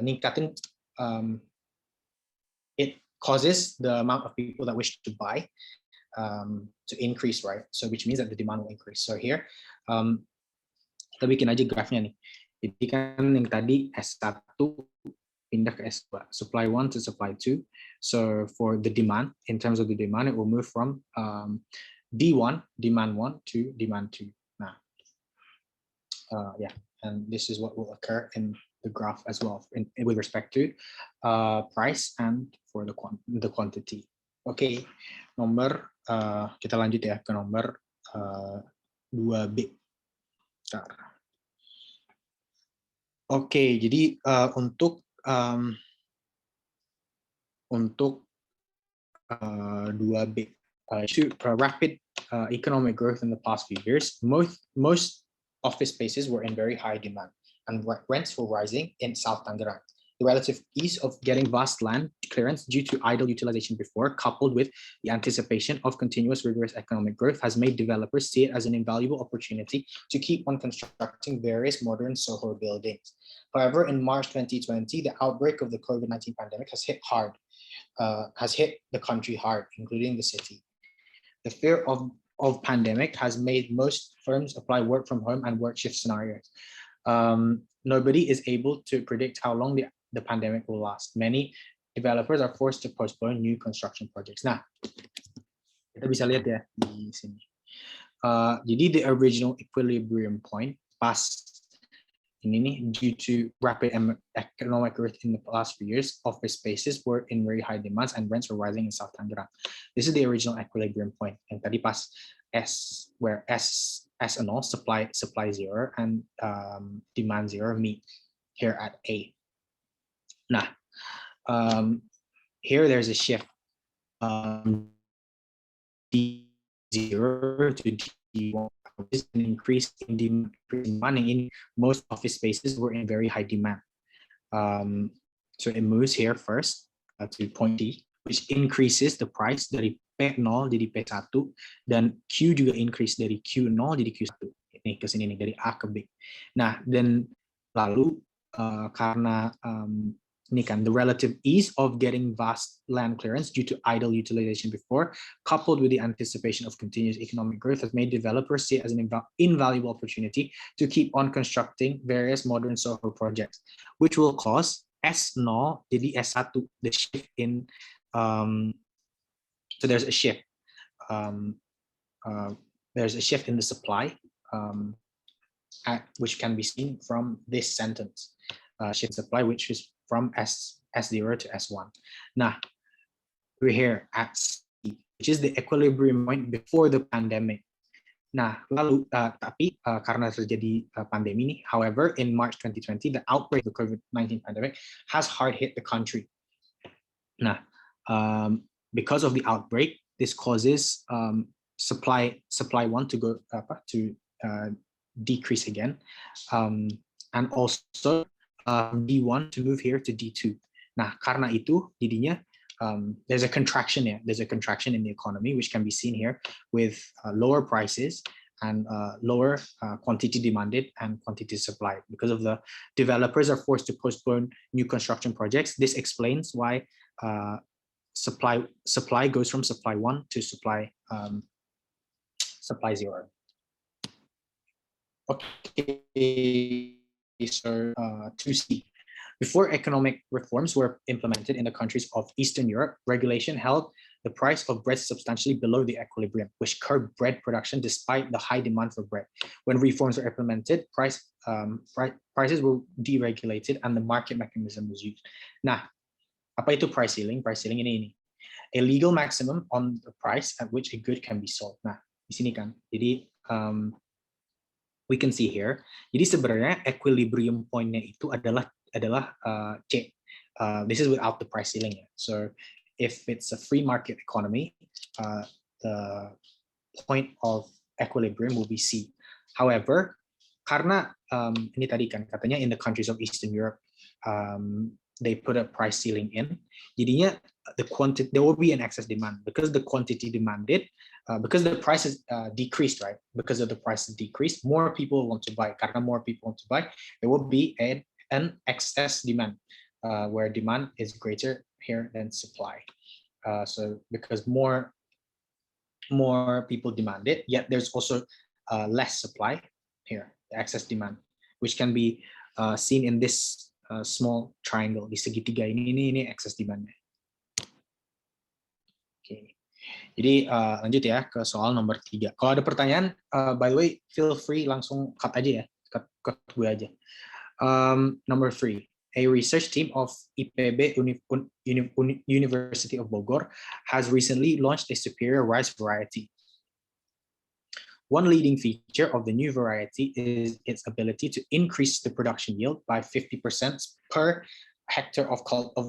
ningkatin, it causes the amount of people that wish to buy to increase, right? So which means that the demand will increase. So here kita bikin aja grafnya nih. Jadi kan yang tadi S1 pindah ke S2, supply 1 to supply 2. So for the demand, in terms of the demand, it will move from D1, demand 1 to demand 2. Nah, yeah, and this is what will occur in the graph as well with respect to price and for the quantity. Oke, nomor kita lanjut ya ke nomor 2B. Oke, jadi untuk 2B, rapid economic growth in the past few years, most office spaces were in very high demand and rents were rising in South Tangerang. The relative ease of getting vast land clearance due to idle utilization before, coupled with the anticipation of continuous rigorous economic growth, has made developers see it as an invaluable opportunity to keep on constructing various modern Soho buildings. However, in March 2020, the outbreak of the COVID-19 pandemic has hit the country hard, including the city. The fear of pandemic has made most firms apply work from home and work shift scenarios. Nobody is able to predict how long the pandemic will last. Many developers are forced to postpone new construction projects. Nah, kita bisa lihat ya di sini. Jadi the original equilibrium point pas ini nih, due to rapid economic growth in the last few years, office spaces were in very high demands and rents were rising in South Tangerang. This is the original equilibrium point. And tadi pas S, where S and all, supply 0 and demand 0 meet here at A. Nah, here there's a shift. D0 to D1. This an increase in demand in most office spaces were in very high demand. So it moves here first to point D, which increases the price dari P0 jadi P1, dan Q juga increase dari Q0 jadi Q1. Ini ke sini nih, dari A ke B. Nah, dan lalu karena ini kan, the relative ease of getting vast land clearance due to idle utilization before, coupled with the anticipation of continuous economic growth, has made developers see it as an invaluable opportunity to keep on constructing various modern Soho projects, which will cause S0 jadi S1, the shift in, so there's a shift. There's a shift in the supply, which can be seen from this sentence. Shift supply, which is from S0 to S1. Nah, we're here at C, which is the equilibrium point before the pandemic. Nah, lalu tapi karena terjadi pandemi ini, however, in March 2020, the outbreak of the COVID-19 pandemic has hard hit the country. Nah, because of the outbreak, this causes supply 1 to go to decrease again, and also D1 to move here to D2. Nah, karena itu jadinya there's a contraction here. There's a contraction in the economy, which can be seen here with lower prices and lower quantity demanded and quantity supplied. Because of the developers are forced to postpone new construction projects. This explains why supply goes from supply 1 to supply 0. Okay. So 2C. Before economic reforms were implemented in the countries of Eastern Europe, regulation held the price of bread substantially below the equilibrium, which curbed bread production despite the high demand for bread. When reforms were implemented, prices were deregulated and the market mechanism was used. Nah, apa itu price ceiling? Price ceiling ini. A legal maximum on the price at which a good can be sold. Nah, di sini kan. Jadi we can see here. Jadi sebenarnya equilibrium point-nya itu adalah C. This is without the price ceiling. So if it's a free market economy, the point of equilibrium will be C. However, karena ini tadi kan katanya in the countries of Eastern Europe, they put a price ceiling in. Jadinya there will be an excess demand because the quantity demanded. Because the price is decreased, right? Because of the price is decreased, more people want to buy. Karena more people want to buy, there will be an excess demand, where demand is greater here than supply. So because more people demand it, yet there's also less supply here, the excess demand, which can be seen in this small triangle. Di segitiga ini excess demand. Okay. Jadi lanjut ya ke soal nomor 3. Kalau ada pertanyaan, by the way, feel free langsung cut aja ya, cut gue aja. Number 3, a research team of IPB University of Bogor has recently launched a superior rice variety. One leading feature of the new variety is its ability to increase the production yield by 50% per hectare of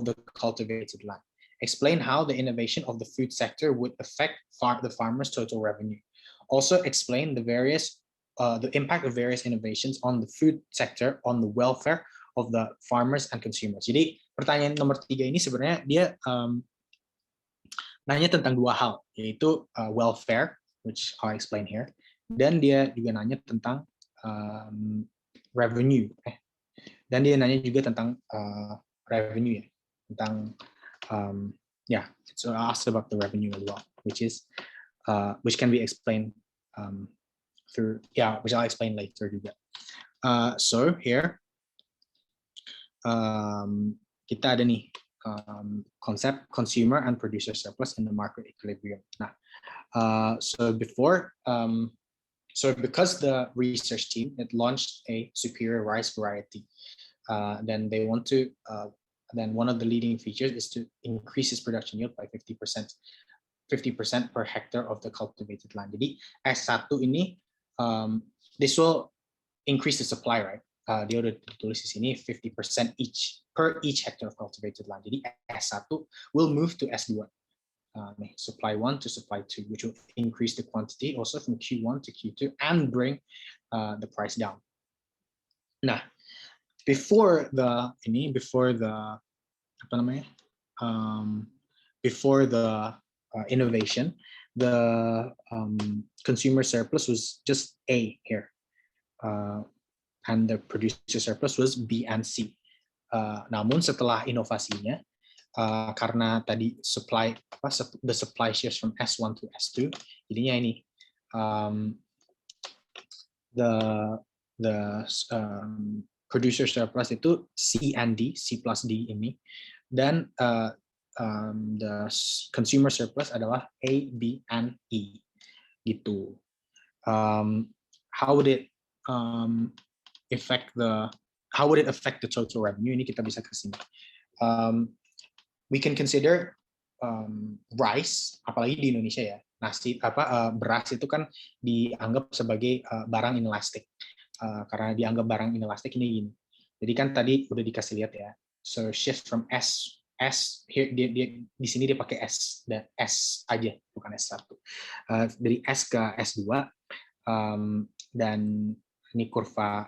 the cultivated land. Explain how the innovation of the food sector would affect the farmer's total revenue. Also explain the impact of various innovations on the food sector on the welfare of the farmers and consumers. Jadi pertanyaan nomor 3 ini sebenarnya dia nanya tentang dua hal, yaitu welfare, which I'll explain here, dan dia juga nanya tentang revenue. Dan dia nanya juga tentang revenue ya, tentang so I asked about the revenue as well, which can be explained which I'll explain later juga. So here kita ada nih konsep consumer and producer surplus in the market equilibrium. Nah, so because the research team had launched a superior rice variety, then they want to then one of the leading features is to increase its production yield by 50% per hectare of the cultivated land. Jadi S1 ini this will increase the supply, right? Dia udah ditulis di sini 50% per each hectare of cultivated land. Jadi S1 will move to S2. Supply 1 to supply 2, which will increase the quantity also from Q1 to Q2 and bring the price down. Nah, before the innovation, the consumer surplus was just A here, and the producer surplus was B and C. Namun setelah inovasinya, karena tadi the supply shifts from S1 to S2, jadinya ini the producer surplus itu C and D, C plus D ini, dan the consumer surplus adalah A, B, and E gitu. How would it affect the total revenue? Ini kita bisa ke sini. We can consider rice, apalagi di Indonesia ya, beras itu kan dianggap sebagai barang inelastik. Karena dianggap barang inelastik ini gini. Jadi kan tadi udah dikasih lihat ya. So shift from S here di sini dia pakai S dan S aja, bukan S1. Dari S ke S2 dan ini kurva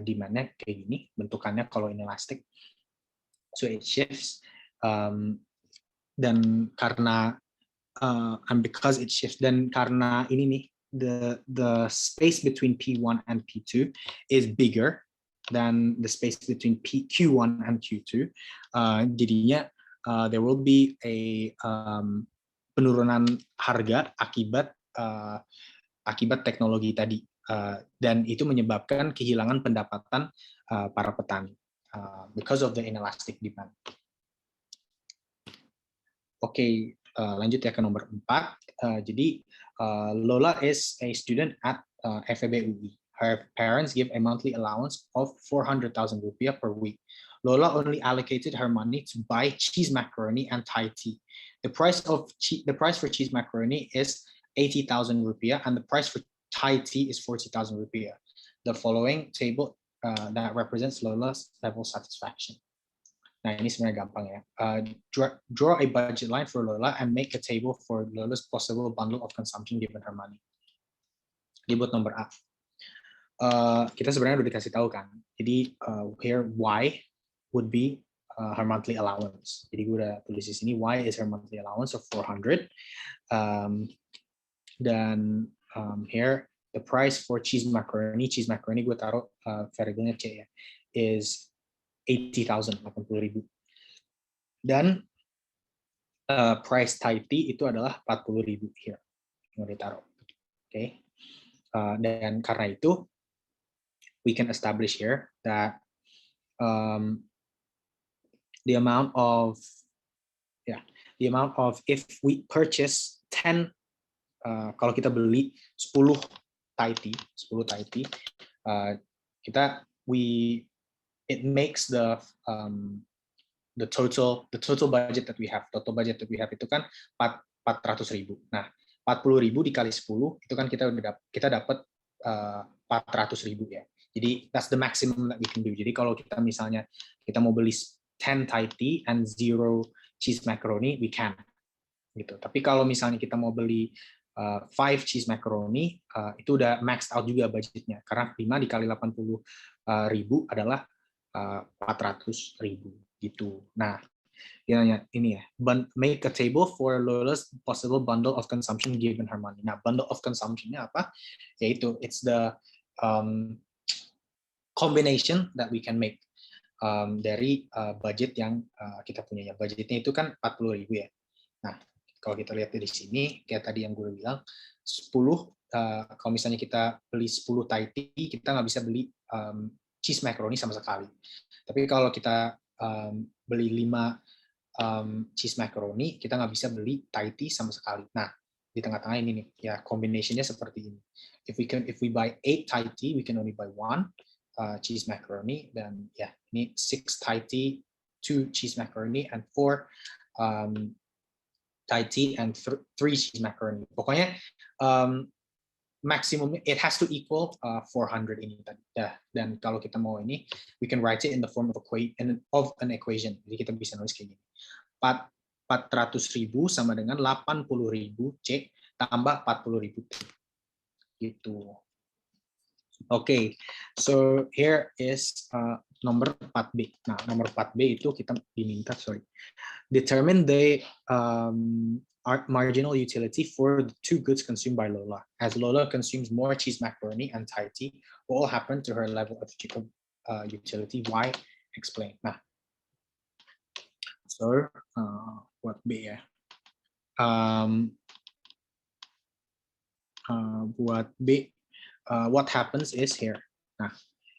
demand-nya kayak gini bentukannya kalau inelastik. So it shifts dan karena and because it shifts dan karena ini nih the space between P1 and P2 is bigger than the space between Q1 and Q2. Jadinya there will be a penurunan harga akibat teknologi tadi, dan itu menyebabkan kehilangan pendapatan para petani because of the inelastic demand. Oke, lanjut ya ke nomor 4. Jadi Lola is a student at FEB UI. Her parents give a monthly allowance of 400,000 rupiah per week. Lola only allocated her money to buy cheese macaroni and Thai tea. The price for cheese macaroni is 80,000 rupiah, and the price for Thai tea is 40,000 rupiah. The following table that represents Lola's level of satisfaction. Nah, ini sebenarnya gampang ya. Draw a budget line for Lola and make a table for Lola's possible bundle of consumption given her money. Ini buat nomor A. Kita sebenarnya udah dikasih tahu kan. Jadi here Y would be her monthly allowance. Jadi gue udah tulis di sini Y is her monthly allowance of 400. Dan here the price for cheese macaroni gue taruh variabelnya C ya, is 80,000, 80,000. Dan price Thai tea itu adalah 40,000 here yang ditaruh. Okay. Dan karena itu we can establish here that the amount of the amount of if we purchase 10 kalau kita beli 10 Thai tea, it makes the total budget that we have. Total budget that we have itu kan 400.000. Nah, 40.000 dikali 10 itu kan kita dapat 400.000 ya. Jadi that's the maximum that we can do. Jadi kalau kita misalnya kita mau beli 10 Thai tea and 0 cheese macaroni, we can. Gitu. Tapi kalau misalnya kita mau beli 5 cheese macaroni, itu udah maxed out juga budgetnya. Karena 5 dikali 80.000 adalah 400.000 gitu. Nah, ini ya, make a table for Lola's possible bundle of consumption given her money. Nah, bundle of consumption-nya apa? Yaitu it's the combination that we can make dari budget yang kita punya. Budgetnya itu kan 40.000 ya. Nah, kalau kita lihat dari sini, kayak tadi yang gue bilang, 10, kalau misalnya kita beli 10 Thai tea, kita nggak bisa beli cheese macaroni sama sekali. Tapi kalau kita beli 5 cheese macaroni, kita nggak bisa beli Thai tea sama sekali. Nah, di tengah-tengah ini nih, ya combination-nya seperti ini. If we buy 8 Thai tea, we can only buy 1 cheese macaroni, dan ya ini 6 Thai tea, 2 cheese macaroni, and 4 Thai tea and 3 cheese macaroni. Pokoknya maximum it has to equal 400 ini tadi. Dan kalau kita mau ini, we can write it in the form of an equation. Jadi kita bisa nulis kayak gini. 400.000 sama dengan 80.000 C tambah 40.000 T. Gitu. Okay, so here is nomor 4B. Nah, nomor 4B itu kita diminta, determine the marginal utility for the 2 goods consumed by Lola. As Lola consumes more cheese macaroni and Thai tea, what will happen to her level of utility? Why? Explain. Nah, so what B ya? Buat B, what happens is here. Nah,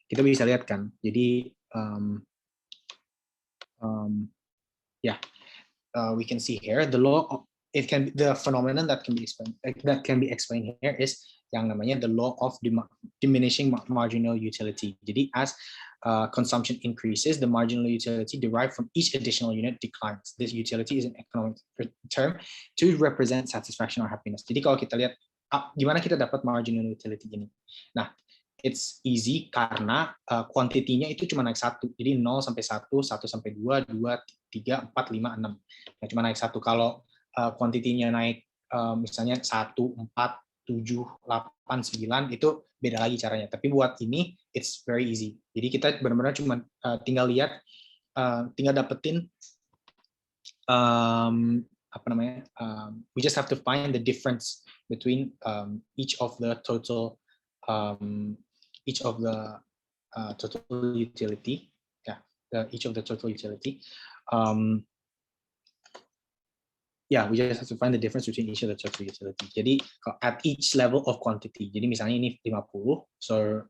kita bisa lihat kan. Jadi, we can see here the law. The phenomenon that can be explained here is yang namanya the law of diminishing marginal utility. Jadi, as consumption increases, the marginal utility derived from each additional unit declines. This utility is an economic term to represent satisfaction or happiness. Jadi kalau kita lihat gimana kita dapat marginal utility ini. Nah, it's easy karena quantity-nya itu cuma naik 1. Jadi 0 sampai 1, 1 sampai 2, 2, 3, 4, 5, 6. Nah, cuma naik 1. Kalau quantity-nya naik misalnya 1, 4, 7, 8, 9, itu beda lagi caranya. Tapi buat ini, it's very easy. Jadi kita benar-benar cuma tinggal lihat, tinggal dapetin we just have to find the difference between each of the total utility. Each of the total utility. We just have to find the difference between each of the total utility. Jadi at each level of quantity. Jadi misalnya ini 50, so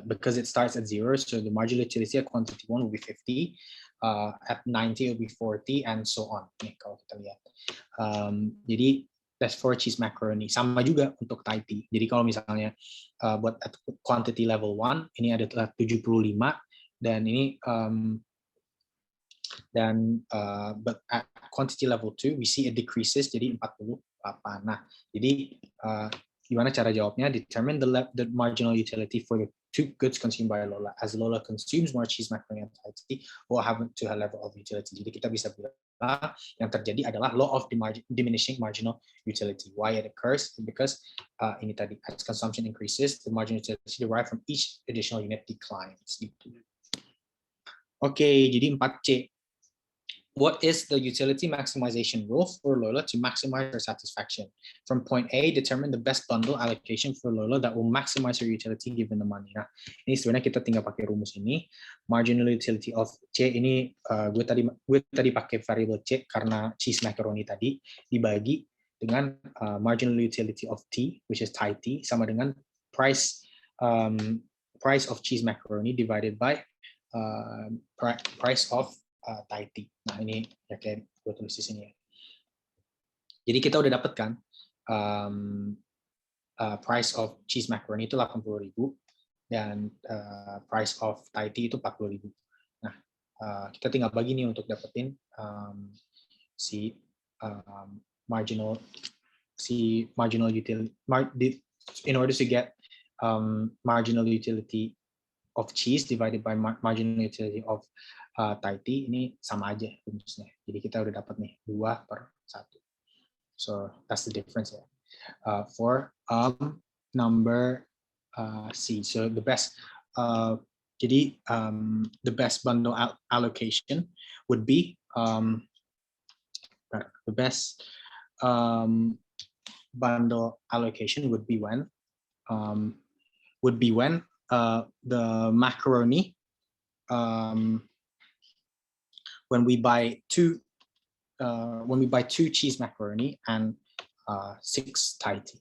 because it starts at 0, so the marginal utility at quantity 1 will be 50. At 90 it will be 40, and so on. Nih kalau kita lihat. Jadi that's for cheese macaroni. Sama juga untuk Thai tea. Jadi kalau misalnya buat at quantity level 1, ini ada 75, dan ini but at quantity level 2 we see it decreases jadi 48. Nah, jadi gimana cara jawabnya? Determine the marginal utility for the 2 goods consumed by Lola. As Lola consumes more cheese macaroni and Thai tea, what happen to her level of utility? Jadi kita bisa bilang yang terjadi adalah law of diminishing marginal utility. Why it occurs? Because ini tadi, as consumption increases, the marginal utility derived from each additional unit declines. Oke, jadi 4C. What is the utility maximization rule for Lola to maximize her satisfaction? From point A, determine the best bundle allocation for Lola that will maximize her utility given the money. Nah, ini sebenarnya kita tinggal pakai rumus ini. Marginal utility of C ini gue tadi pakai variable C karena cheese macaroni tadi dibagi dengan marginal utility of T, which is Thai tea, sama dengan price of cheese macaroni divided by price of Thai tea. Nah, ini ya kayak gue tulis di sini ya. Jadi kita udah dapet kan price of cheese macaroni itu 80.000 dan price of Thai tea itu 40.000. Nah, kita tinggal bagi nih untuk dapetin si marginal utility in order to get marginal utility of cheese divided by marginal utility of Thai tea, ini sama aja rumusnya. Jadi kita udah dapat nih 2/1. So that's the difference ya. For number C. So the best the best bundle allocation would be the best bundle allocation would be when the macaroni when we buy two cheese macaroni and 6 Thai tea.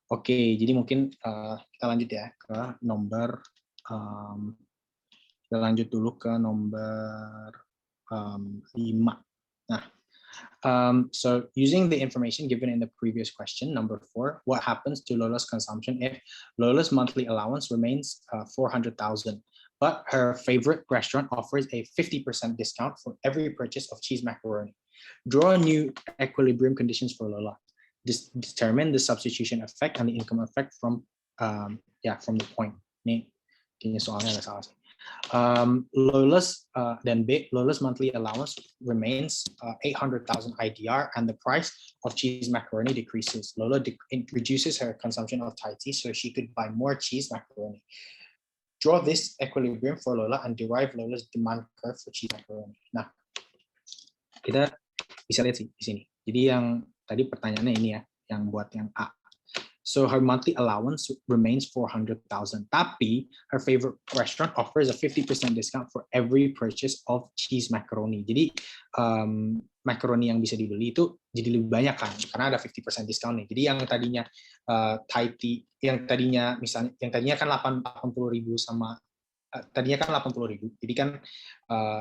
Oke, jadi mungkin kita lanjut ya ke nomor kita lanjut dulu ke nomor 5. Nah, so using the information given in the previous question, number 4, what happens to Lola's consumption if Lola's monthly allowance remains 400,000, but her favorite restaurant offers a 50% discount for every purchase of cheese macaroni? Draw new equilibrium conditions for Lola. Determine the substitution effect and the income effect from the point. Ini kayaknya soalnya ada salah sih. Lola's Lola's monthly allowance remains 800,000 IDR, and the price of cheese macaroni decreases. Lola reduces her consumption of Thai tea so she could buy more cheese macaroni. Draw this equilibrium for Lola and derive Lola's demand curve for cheese macaroni. Nah, kita bisa lihat sih di sini. Jadi yang tadi pertanyaannya ini ya, yang buat yang A. So her monthly allowance remains 400,000. Tapi her favorite restaurant offers a 50% discount for every purchase of cheese macaroni. Jadi macaroni yang bisa dibeli itu jadi lebih banyak kan, karena ada 50% discount nih. Jadi yang tadinya Thai tea, yang tadinya kan 80.000 sama tadinya kan 80.000. Jadi kan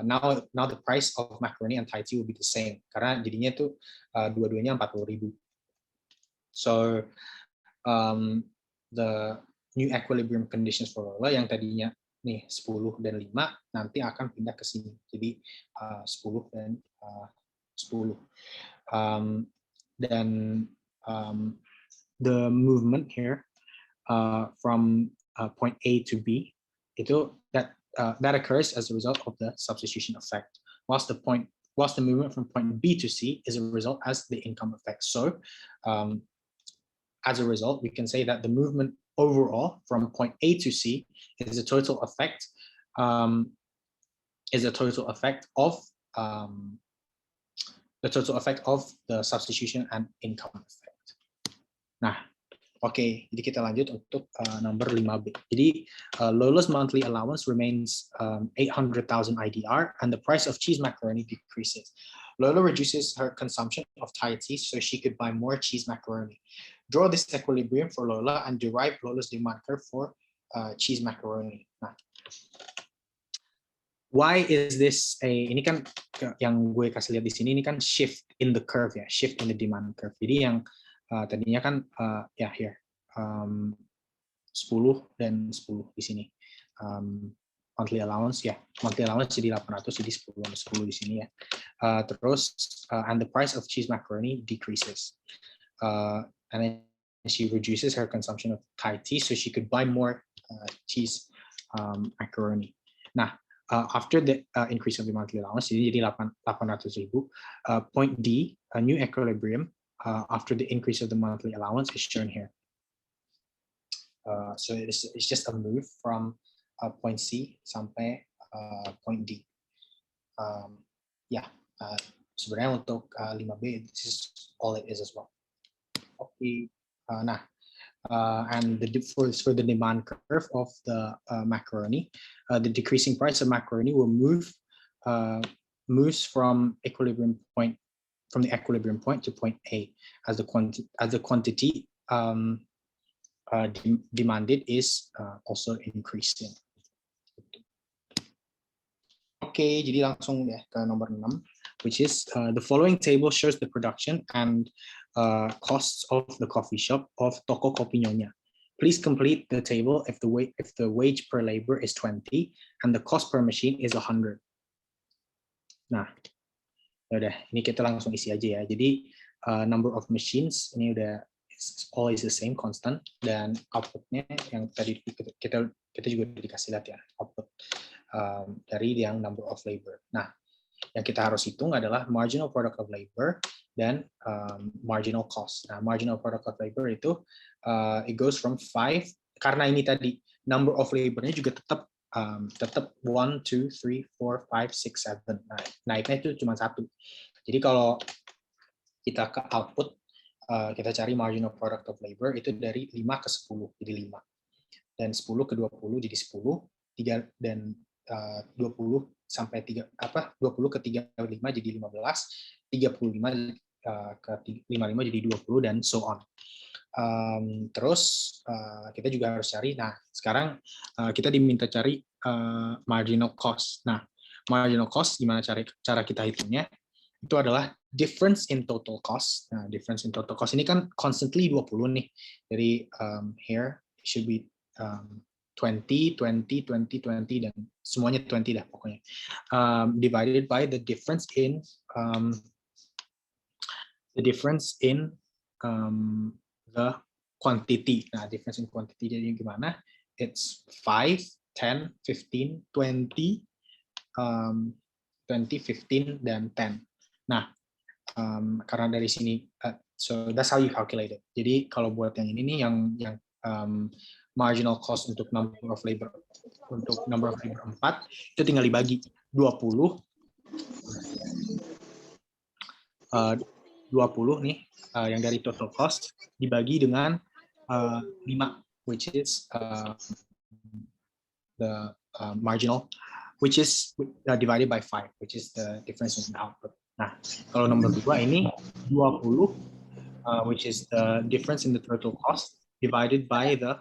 now the price of macaroni and Thai tea will be the same, karena jadinya tuh dua-duanya 40.000. So the new equilibrium conditions for Lola yang tadinya nih 10 dan 5 nanti akan pindah ke sini. Jadi 10 dan 10. Dan the movement here from point A to B itu that occurs as a result of the substitution effect, whilst the movement from point B to C is a result as the income effect. So as a result, we can say that the movement overall from point A to C is a total effect of the substitution and income effect. Nah, oke, jadi kita lanjut untuk nomor 5B. Jadi Lola's monthly allowance remains 800,000 IDR, and the price of cheese macaroni decreases. Lola reduces her consumption of Thai tea so she could buy more cheese macaroni. Draw this equilibrium for Lola and derive Lola's demand curve for cheese macaroni. Nah, why is this ini kan yang gue kasih lihat di sini, ini kan shift in the curve ya, shift in the demand curve. Jadi yang tadinya kan here 10 dan 10 di sini. Monthly allowance jadi 800, jadi 10 di sini ya. Terus and the price of cheese macaroni decreases. And then she reduces her consumption of Thai tea so she could buy more cheese macaroni. Nah, after the increase of the monthly allowance, jadi 800.000. Point D, a new equilibrium after the increase of the monthly allowance is shown here. So it's just a move from point C sampai point D. Sebenarnya untuk 5B, this is all it is as well. Okay, and for the demand curve of the macaroni, the decreasing price of macaroni will moves from the equilibrium point to point A as the quantity demanded is also increasing. Oke, jadi langsung ya ke nomor 6. which is the following table shows the production and costs of the coffee shop of toko kopi Nyonya. Please complete the table if the wage per labor is 20 and the cost per machine is 100. Nah, udah, ini kita langsung isi aja ya. Jadi number of machines ini udah always the same, constant, dan outputnya yang tadi kita juga dikasih lihat ya, output dari yang number of labor. Nah, yang kita harus hitung adalah marginal product of labor dan marginal cost. Nah, marginal product of labor itu it goes from 5, karena ini tadi number of labornya juga tetap 1, 2, 3, 4, 5, 6, 7. Nah, naiknya itu cuma 1. Jadi kalau kita ke output, kita cari marginal product of labor itu dari 5 ke 10, jadi 5. Dan 10 ke 20 jadi 10, 3 dan 20 sampai 20 ke 35 jadi 15, 35 ke 55 jadi 20 dan so on. Terus kita juga harus cari. Nah, sekarang kita diminta cari marginal cost. Nah, marginal cost gimana cara kita hitungnya? Itu adalah difference in total cost. Nah, difference in total cost ini kan constantly 20 nih. Jadi here it should be 20, 20, 20, 20 dan semuanya 20 dah pokoknya. Divided by the difference in the quantity. Nah, difference in quantity jadi gimana? It's 5, 10, 15, 20, 20, 15 dan 10. Nah, karena dari sini, so that's how you calculate it. Jadi kalau buat yang ini nih, yang marginal cost untuk number of labor 4 itu tinggal dibagi 20 nih yang dari total cost dibagi dengan 5, which is the marginal, which is divided by 5, which is the difference in output. Nah, kalau nomor 2 ini 20, which is the difference in the total cost divided by the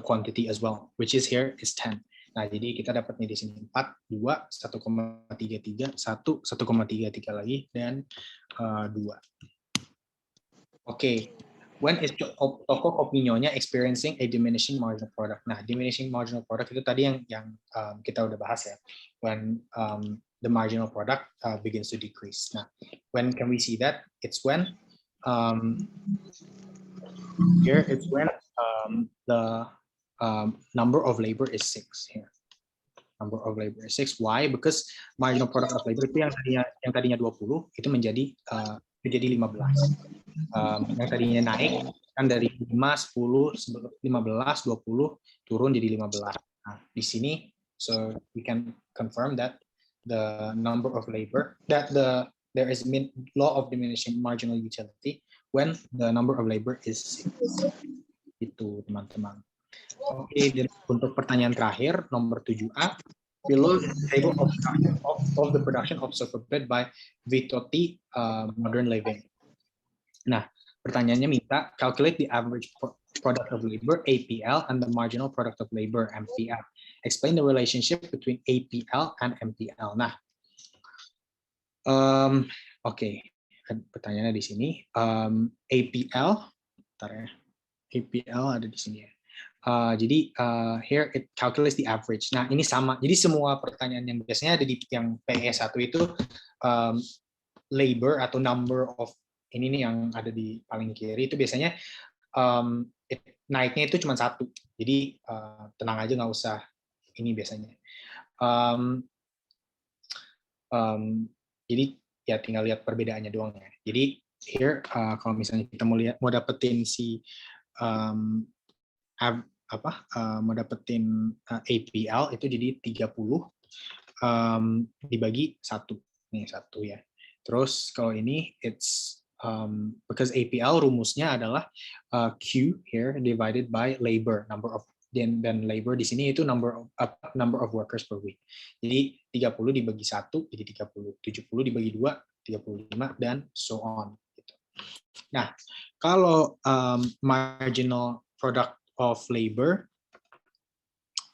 quantity as well, which is here is 10. Nah, jadi kita dapatnya di sini 4, 2, 1,33, 1, 1,33 lagi, dan 2. Oke, when is toko kopi Nyonya experiencing a diminishing marginal product? Nah, diminishing marginal product itu tadi yang kita udah bahas ya. When the marginal product begins to decrease. Nah, when can we see that? It's when here it's when the number of labor is 6 here. Number of labor is 6. Why? Because marginal product of labor itu yang tadinya 20 itu menjadi 15. Yang tadinya naik kan dari 5, 10, 15, 20 turun jadi 15. Nah, di sini so we can confirm that the number of labor that there is law of diminishing marginal utility when the number of labor is 6. Itu teman-teman. Oke, dan untuk pertanyaan terakhir nomor 7A, below the table of the production observed by Vitotti Modern Living. Nah, pertanyaannya minta calculate the average product of labor APL and the marginal product of labor MPL. Explain the relationship between APL and MPL. Nah, oke, pertanyaannya di sini. APL, bentar ya. APL ada di sini ya. Jadi here it calculates the average. Nah, ini sama. Jadi semua pertanyaan yang biasanya ada di yang PE1 itu labor atau number of ini nih yang ada di paling kiri itu biasanya naiknya itu cuma 1. Jadi tenang aja, nggak usah ini biasanya. Jadi ya tinggal lihat perbedaannya doang ya. Jadi here kalau misalnya kita mau dapetin si mau dapetin APL itu jadi 30 dibagi 1. Nih 1 ya. Terus kalau ini it's because APL rumusnya adalah Q here divided by labor, number of dan labor di sini itu number of workers per week. Jadi 30 dibagi 1 jadi 30, 70 dibagi 2 35 dan so on gitu. Nah, kalau marginal product of labor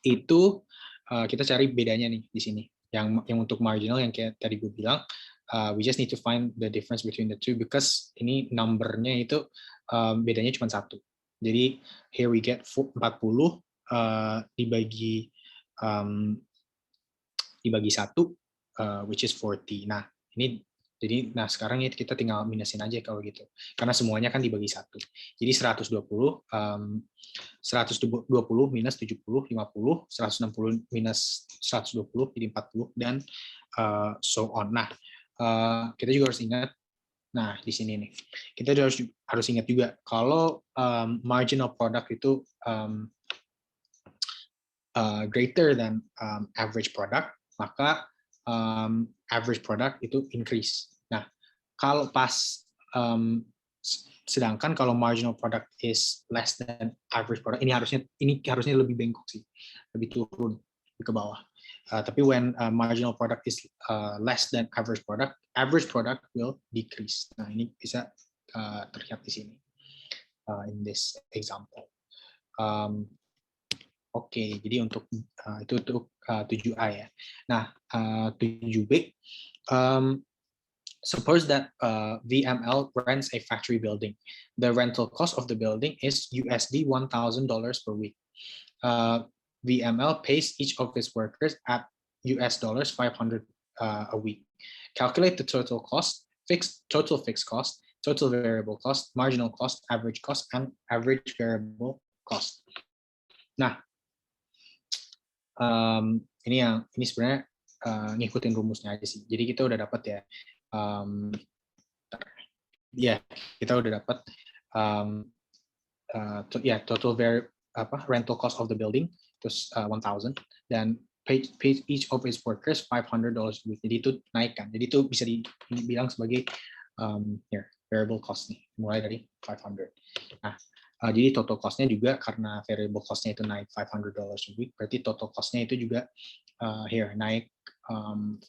itu kita cari bedanya nih di sini. yang untuk marginal yang kayak tadi gue bilang, we just need to find the difference between the two because ini numbernya itu bedanya cuma 1. Jadi here we get 40 dibagi 1, which is 40. Nah ini jadi sekarang kita tinggal minusin aja kalau gitu, karena semuanya kan dibagi 1. Jadi 120 minus 70, 50, 160 minus 120 jadi 40 dan so on. Nah, kita juga harus ingat, nah di sini nih, kita harus ingat juga kalau marginal product itu greater than average product, maka average product itu increase. Nah, kalau sedangkan kalau marginal product is less than average product, ini harusnya lebih bengkok sih, lebih turun ke bawah. Tapi when marginal product is less than average product will decrease. Nah ini bisa terlihat di sini in this example. Oke, jadi untuk itu untuk 7A ya. Nah 7B. Suppose that VML rents a factory building. The rental cost of the building is USD $1,000 per week. VML pays each of its workers at US dollars 500 a week. Calculate the total cost, total fixed cost, total variable cost, marginal cost, and average variable cost. Nah, ini sebenarnya ngikutin rumusnya aja sih. Jadi kita udah dapat ya. Kita udah dapat total rental cost of the building terus 1,000 dan pay each of its workers $500 a week. Jadi itu naik kan. Jadi itu bisa dibilang sebagai variable cost nih, mulai dari 500. Nah, jadi total cost-nya juga karena variable cost-nya itu naik $500 a week, berarti total cost-nya itu juga naik 500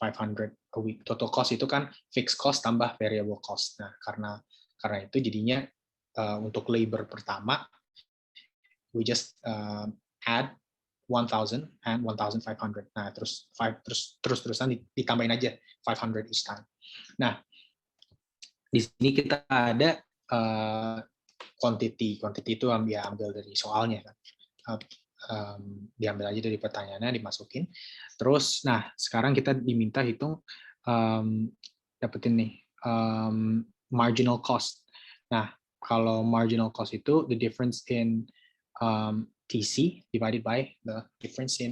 a week. Total cost itu kan fixed cost tambah variable cost. Nah, karena itu jadinya untuk labor pertama we just add 1,000 and 1,500. Nah, terus-terusan ditambahin aja 500 each time. Nah, di sini kita ada quantity itu ambil dari soalnya kan. Diambil aja dari pertanyaannya, dimasukin. Terus, nah sekarang kita diminta hitung dapetin nih marginal cost. Nah, kalau marginal cost itu the difference in TC divided by the difference in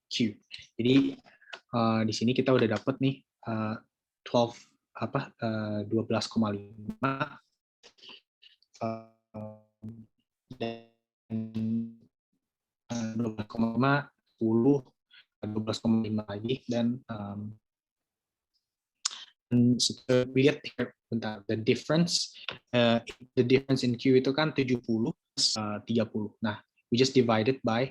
Q. Jadi di sini kita udah dapet nih 12,5 dan 12,5, 10, 12,5 lagi dan lihat bentar, the difference in Q itu kan 70 30. Nah, we just divided by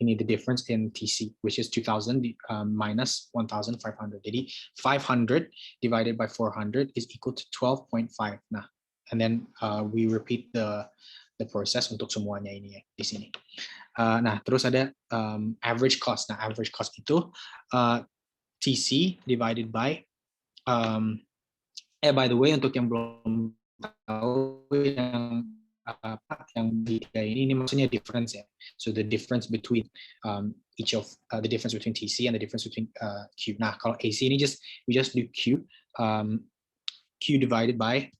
ini the difference in TC, which is 2,000 minus 1,500. Jadi 500 divided by 400 is equal to 12.5. Nah, and then we repeat the process untuk semuanya ini ya di sini. Nah, terus ada average cost. Nah, average cost itu TC divided by by the way, untuk yang belum tahu yang di ini maksudnya difference ya. So the difference between each of the difference between TC and the difference between Q. Nah, kalau AC ini we just do Q divided by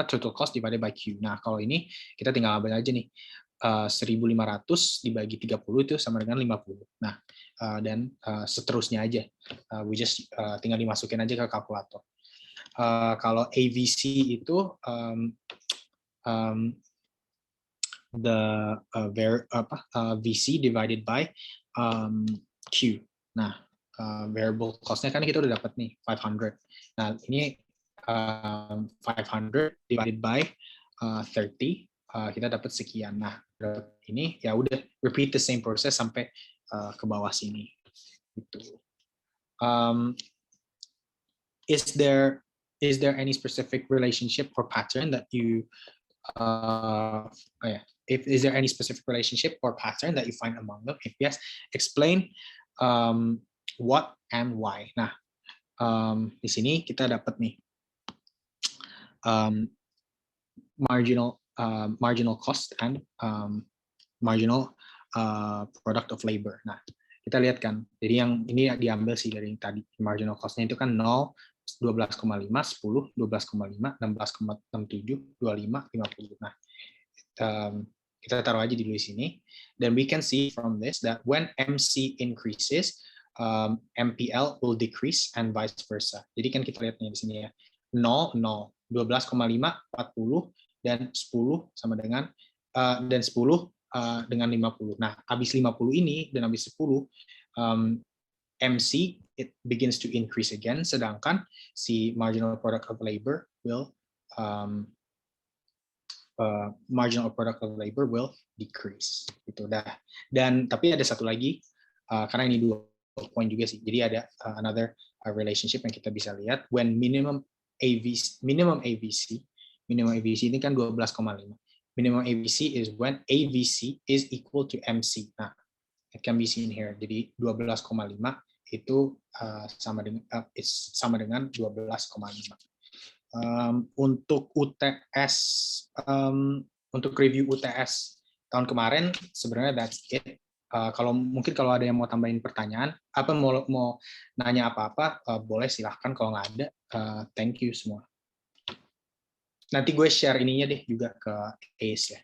total cost divided by Q. Nah, kalau ini kita tinggal ambil aja nih 1.500 dibagi 30 itu sama dengan 50. Nah, dan seterusnya aja. We just tinggal dimasukin aja ke kalkulator. Kalau AVC itu VC divided by Q. Nah, variable cost-nya kan kita udah dapat nih 500. Nah, ini 500 divided by 30, kita dapat sekian. Nah, ini ya udah repeat the same process sampai ke bawah sini. Gitu. Is there any specific relationship or pattern that you if is there any specific relationship or pattern that you find among them? If yes, explain what and why. Nah, di sini kita dapat nih marginal cost and marginal product of labor. Nah, kita lihat kan, jadi yang ini diambil sih dari yang tadi, marginal cost-nya itu kan 0, 12,5, 10, 12,5, 16,67, 25, 50. Nah, kita taruh aja di sini, dan we can see from this that when MC increases, MPL will decrease and vice versa. Jadi kan kita lihat nih di sini ya, 0, 0, 12,5, 40, dan 10 sama dengan dan 10 dengan 50. Nah, habis 50 ini dan habis 10 MC it begins to increase again, sedangkan si marginal product of labor will decrease. Gitu dah. Dan tapi ada satu lagi karena ini 2 poin juga sih. Jadi ada another relationship yang kita bisa lihat when minimum AVC ini kan 12,5. Minimum AVC is when AVC is equal to MC. Nah, it can be seen here. Jadi 12,5 itu sama dengan 12,5. Untuk UTS, untuk review UTS tahun kemarin sebenarnya that's it. Kalau ada yang mau tambahin pertanyaan, mau nanya apa-apa, boleh silahkan. Kalau nggak ada, thank you semua. Nanti gue share ininya deh juga ke ACE ya.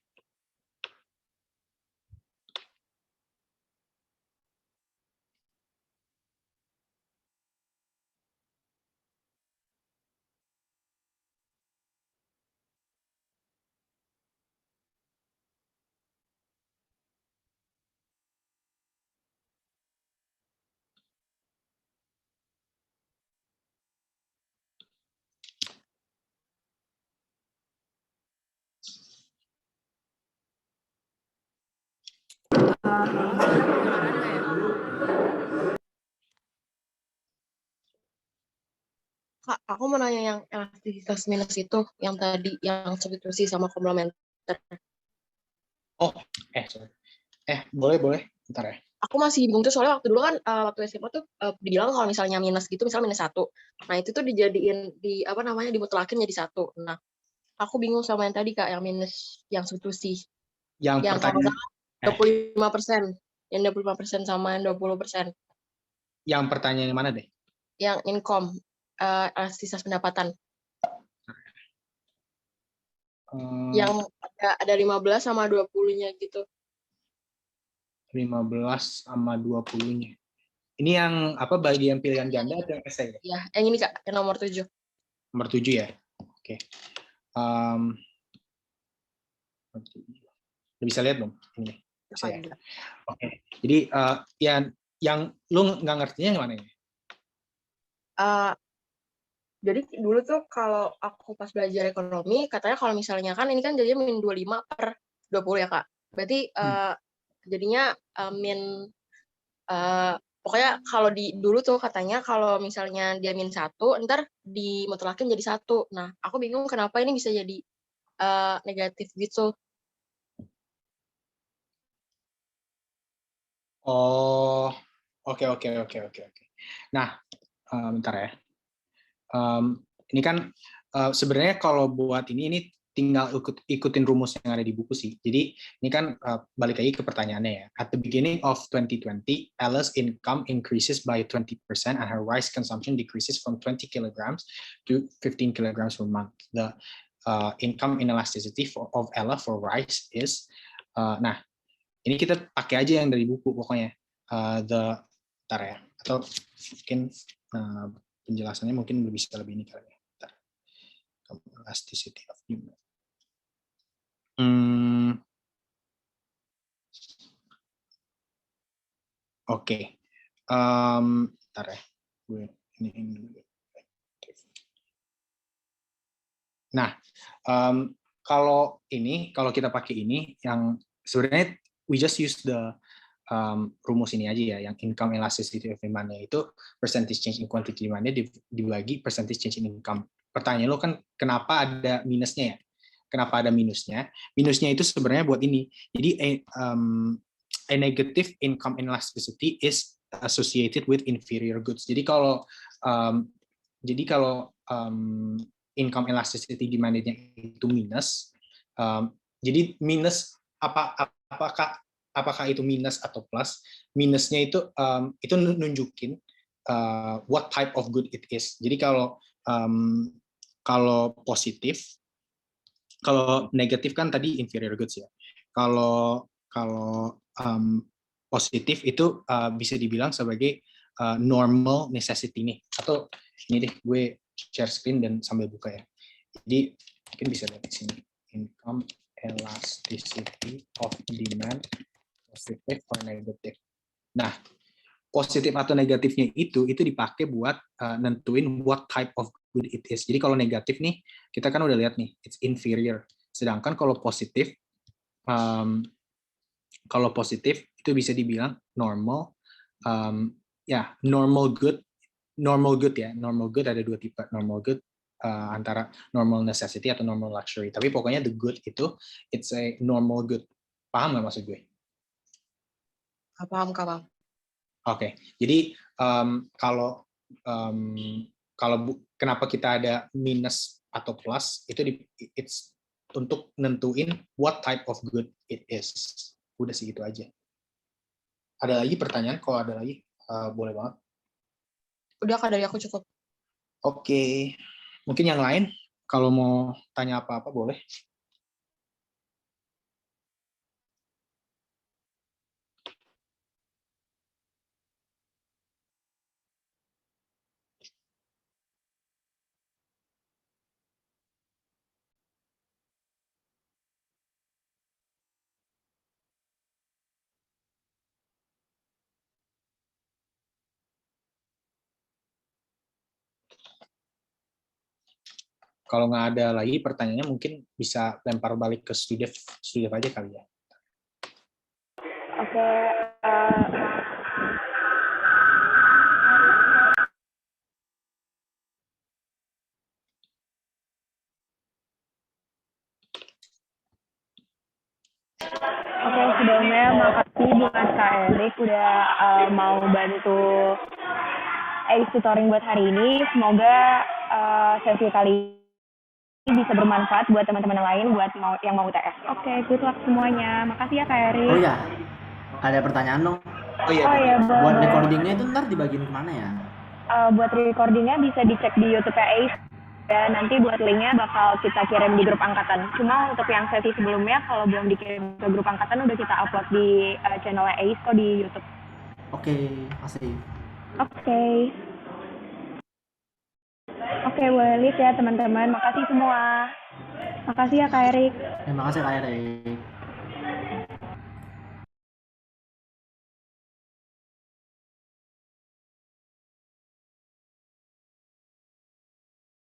Kak, aku mau nanya yang elastisitas minus itu, yang tadi, yang substitusi sama komplementer. Oh, sorry. Boleh, bentar ya. Aku masih bingung tuh, soalnya waktu dulu kan, waktu SMA tuh dibilang kalau misalnya minus gitu, misalnya minus 1. Nah, itu tuh dijadiin, dimutlakin jadi 1. Nah, aku bingung sama yang tadi, Kak, yang minus, yang substitusi. Yang pertanyaan, 25%. Yang 25% sama yang 20%. Yang pertanyaan yang mana deh? Yang income, elastisitas pendapatan. Yang ada 15 sama 20-nya gitu. 15 sama 20-nya. Ini yang bagian pilihan ganda atau yang esai? Ya, yang ini Kak, yang nomor 7. Nomor 7 ya? Oke. Udah bisa lihat belum? Ini. Bisa ya? Oke. Jadi yang lu nggak ngertinya yang mana ini? Jadi dulu tuh kalau aku pas belajar ekonomi, katanya kalau misalnya kan ini kan jadinya min 25 per 20 ya Kak. Berarti jadinya pokoknya kalau dulu tuh katanya kalau misalnya dia min 1, ntar dimutlakin jadi 1. Nah, aku bingung kenapa ini bisa jadi negatif gitu. Oh, oke. Nah, bentar ya. Ini kan sebenarnya kalau buat ini tinggal ikutin rumus yang ada di buku sih. Jadi ini kan balik lagi ke pertanyaannya ya. At the beginning of 2020, Ella's income increases by 20% and her rice consumption decreases from 20 kilograms to 15 kilograms per month. The income inelasticity of Ella for rice is, nah ini kita pakai aja yang dari buku pokoknya. Bentar ya. Atau mungkin penjelasannya mungkin bisa lebih ini kali ya. Elasticity of demand. Oke. Bentar ya. Nah, kalau kita pakai ini, yang sebenarnya we just use the rumus ini aja ya, yang income elasticity of demand-nya itu percentage change in quantity demand-nya dibagi percentage change in income. Pertanyaan lo kan kenapa ada minusnya ya? kenapa ada minusnya? Minusnya itu sebenarnya buat ini. Jadi a negative income elasticity is associated with inferior goods. Jadi kalau income elasticity demandnya itu minus, jadi minus apakah itu minus atau plus? Minusnya itu nunjukin what type of good it is. Jadi kalau positif, kalau negatif kan tadi inferior goods ya. Kalau positif itu bisa dibilang sebagai normal necessity nih. Atau ini deh, gue share screen dan sambil buka ya. Jadi mungkin bisa lihat di sini, income elasticity of demand, positif or negatif. Nah, positif atau negatifnya itu dipakai buat nentuin what type of good it is. Jadi kalau negatif nih, kita kan udah lihat nih, it's inferior. Sedangkan kalau positif itu bisa dibilang normal. Normal good ya. Normal good ada dua tipe. Normal good antara normal necessity atau normal luxury. Tapi pokoknya the good itu it's a normal good. Paham nggak maksud gue? Paham, Kak, Bang. Oke, jadi kalau kenapa kita ada minus atau plus itu it's untuk nentuin what type of good it is. Udah sih gitu aja. Ada lagi pertanyaan? Kalau ada lagi boleh banget. Udah, Kak, dari aku cukup. Oke, mungkin yang lain kalau mau tanya apa-apa boleh. Kalau nggak ada lagi pertanyaannya mungkin bisa lempar balik ke Studef aja kali ya. Oke, Sebelumnya makasih buat Kak Eriq udah mau bantu tutoring buat hari ini. Semoga sesi kali ini bisa bermanfaat buat teman-teman lain buat yang mau UTS. Oke, good luck semuanya. Makasih ya Kak Eriq. Oh ya, ada pertanyaan dong. Oh iya. Buat recordingnya itu ntar dibagiin kemana ya? Buat recordingnya bisa dicek di YouTube-nya ACE. Ya, nanti buat linknya bakal kita kirim di grup angkatan. Cuma untuk yang sesi sebelumnya, kalau belum dikirim ke grup angkatan, udah kita upload di channelnya ACE kok di YouTube. Oke, makasih. Oke, boleh lihat ya teman-teman. Makasih semua. Makasih ya Kak Eriq. Terima kasih Kak Eriq.